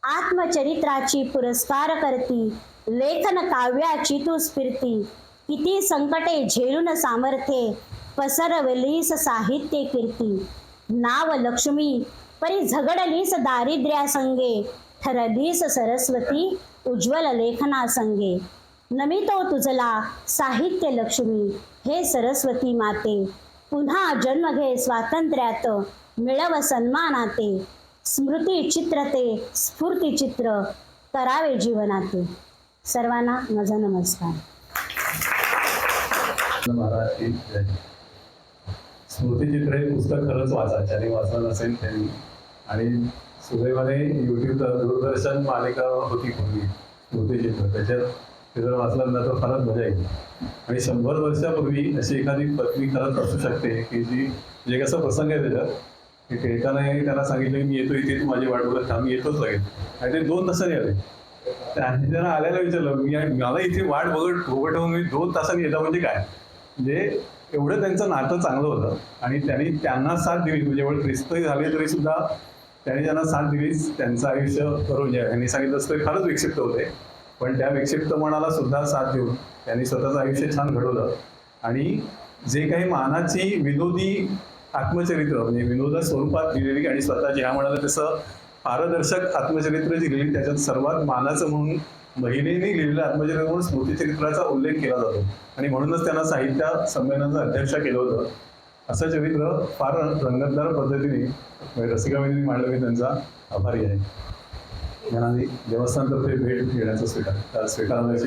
B: आत्मचरित्राची पुरस्कार करती, लेखन काव्याची तू स्फिरती. किती संकटे झेलून सामर्थ्ये, पसरवलीस साहित्य कीर्ती. नाव लक्ष्मी परी झगडलीस दारिद्र्यासंगे, ठरलीस सरस्वती उज्ज्वल लेखना संगे. नमितो तुझला साहित्य लक्ष्मी, हे सरस्वती माते. पुन्हा जन्म घे स्वातंत्र्यात, मिळव सन्मानाते. स्मृती चित्रते स्फूर्ती चित्र, करावे जीवनाते. सर्वांना माझा नमस्कार.
C: महाराज स्मृतिचित्र हे पुस्तक खरंच वाचा, ज्याने वाचलं नसेल त्यांनी. आणि सुदैवाने यूट्यूब दूरदर्शन मालिका होती पूर्वी स्मृतिचित्र, त्याच्यात ते जर वाचलं ना तर फारच मजा येईल. आणि 100 वर्षापूर्वी अशी एखादी पत्नी खरंच असू शकते की जी जे कसं प्रसंग आहे त्याच्यात की टिळकाने त्याला सांगितलं मी येतो इथे, तू माझी वाट बघत थांब, मी येतोच लगेच. आणि ते 2 तासांनी आले. त्यांनी त्यांना आल्याला विचारलं, मला इथे वाट बघत उभं ठेवून मी 2 तासांनी येता म्हणजे काय. म्हणजे एवढं त्यांचं नातं चांगलं होतं. आणि त्यांना साथ दिली, म्हणजे एवढे ख्रिस्तही झाले तरी सुद्धा त्यांनी त्यांना साथ दिलीच. त्यांचं आयुष्य करून यांनी सांगितलं असतं फारच विक्षिप्त होते, पण त्या विक्षिप्त मनाला सुद्धा साथ देऊन त्यांनी स्वतःचं आयुष्य छान घडवलं. आणि जे काही मानाची विनोदी आत्मचरित्र म्हणजे विनोदा स्वरूपात लिहिलेली आणि स्वतः ज्या म्हणाला तसं पारदर्शक आत्मचरित्र जी लिहिली त्याच्यात सर्वात मानाचं म्हणून महिलेने लिहिलेलं आत्मचरित्र म्हणून स्मृतिचरित्राचा उल्लेख केला जातो. आणि म्हणूनच त्यांना साहित्य संमेलनाचं अध्यक्ष केलं होतं. असं चरित्र फार रंगतदार पद्धतीने रसिकांनी मांडलं, मी त्यांचा आभारी आहे. त्यांना देवस्थानतर्फे भेट घेण्याचं स्वीकारण्याची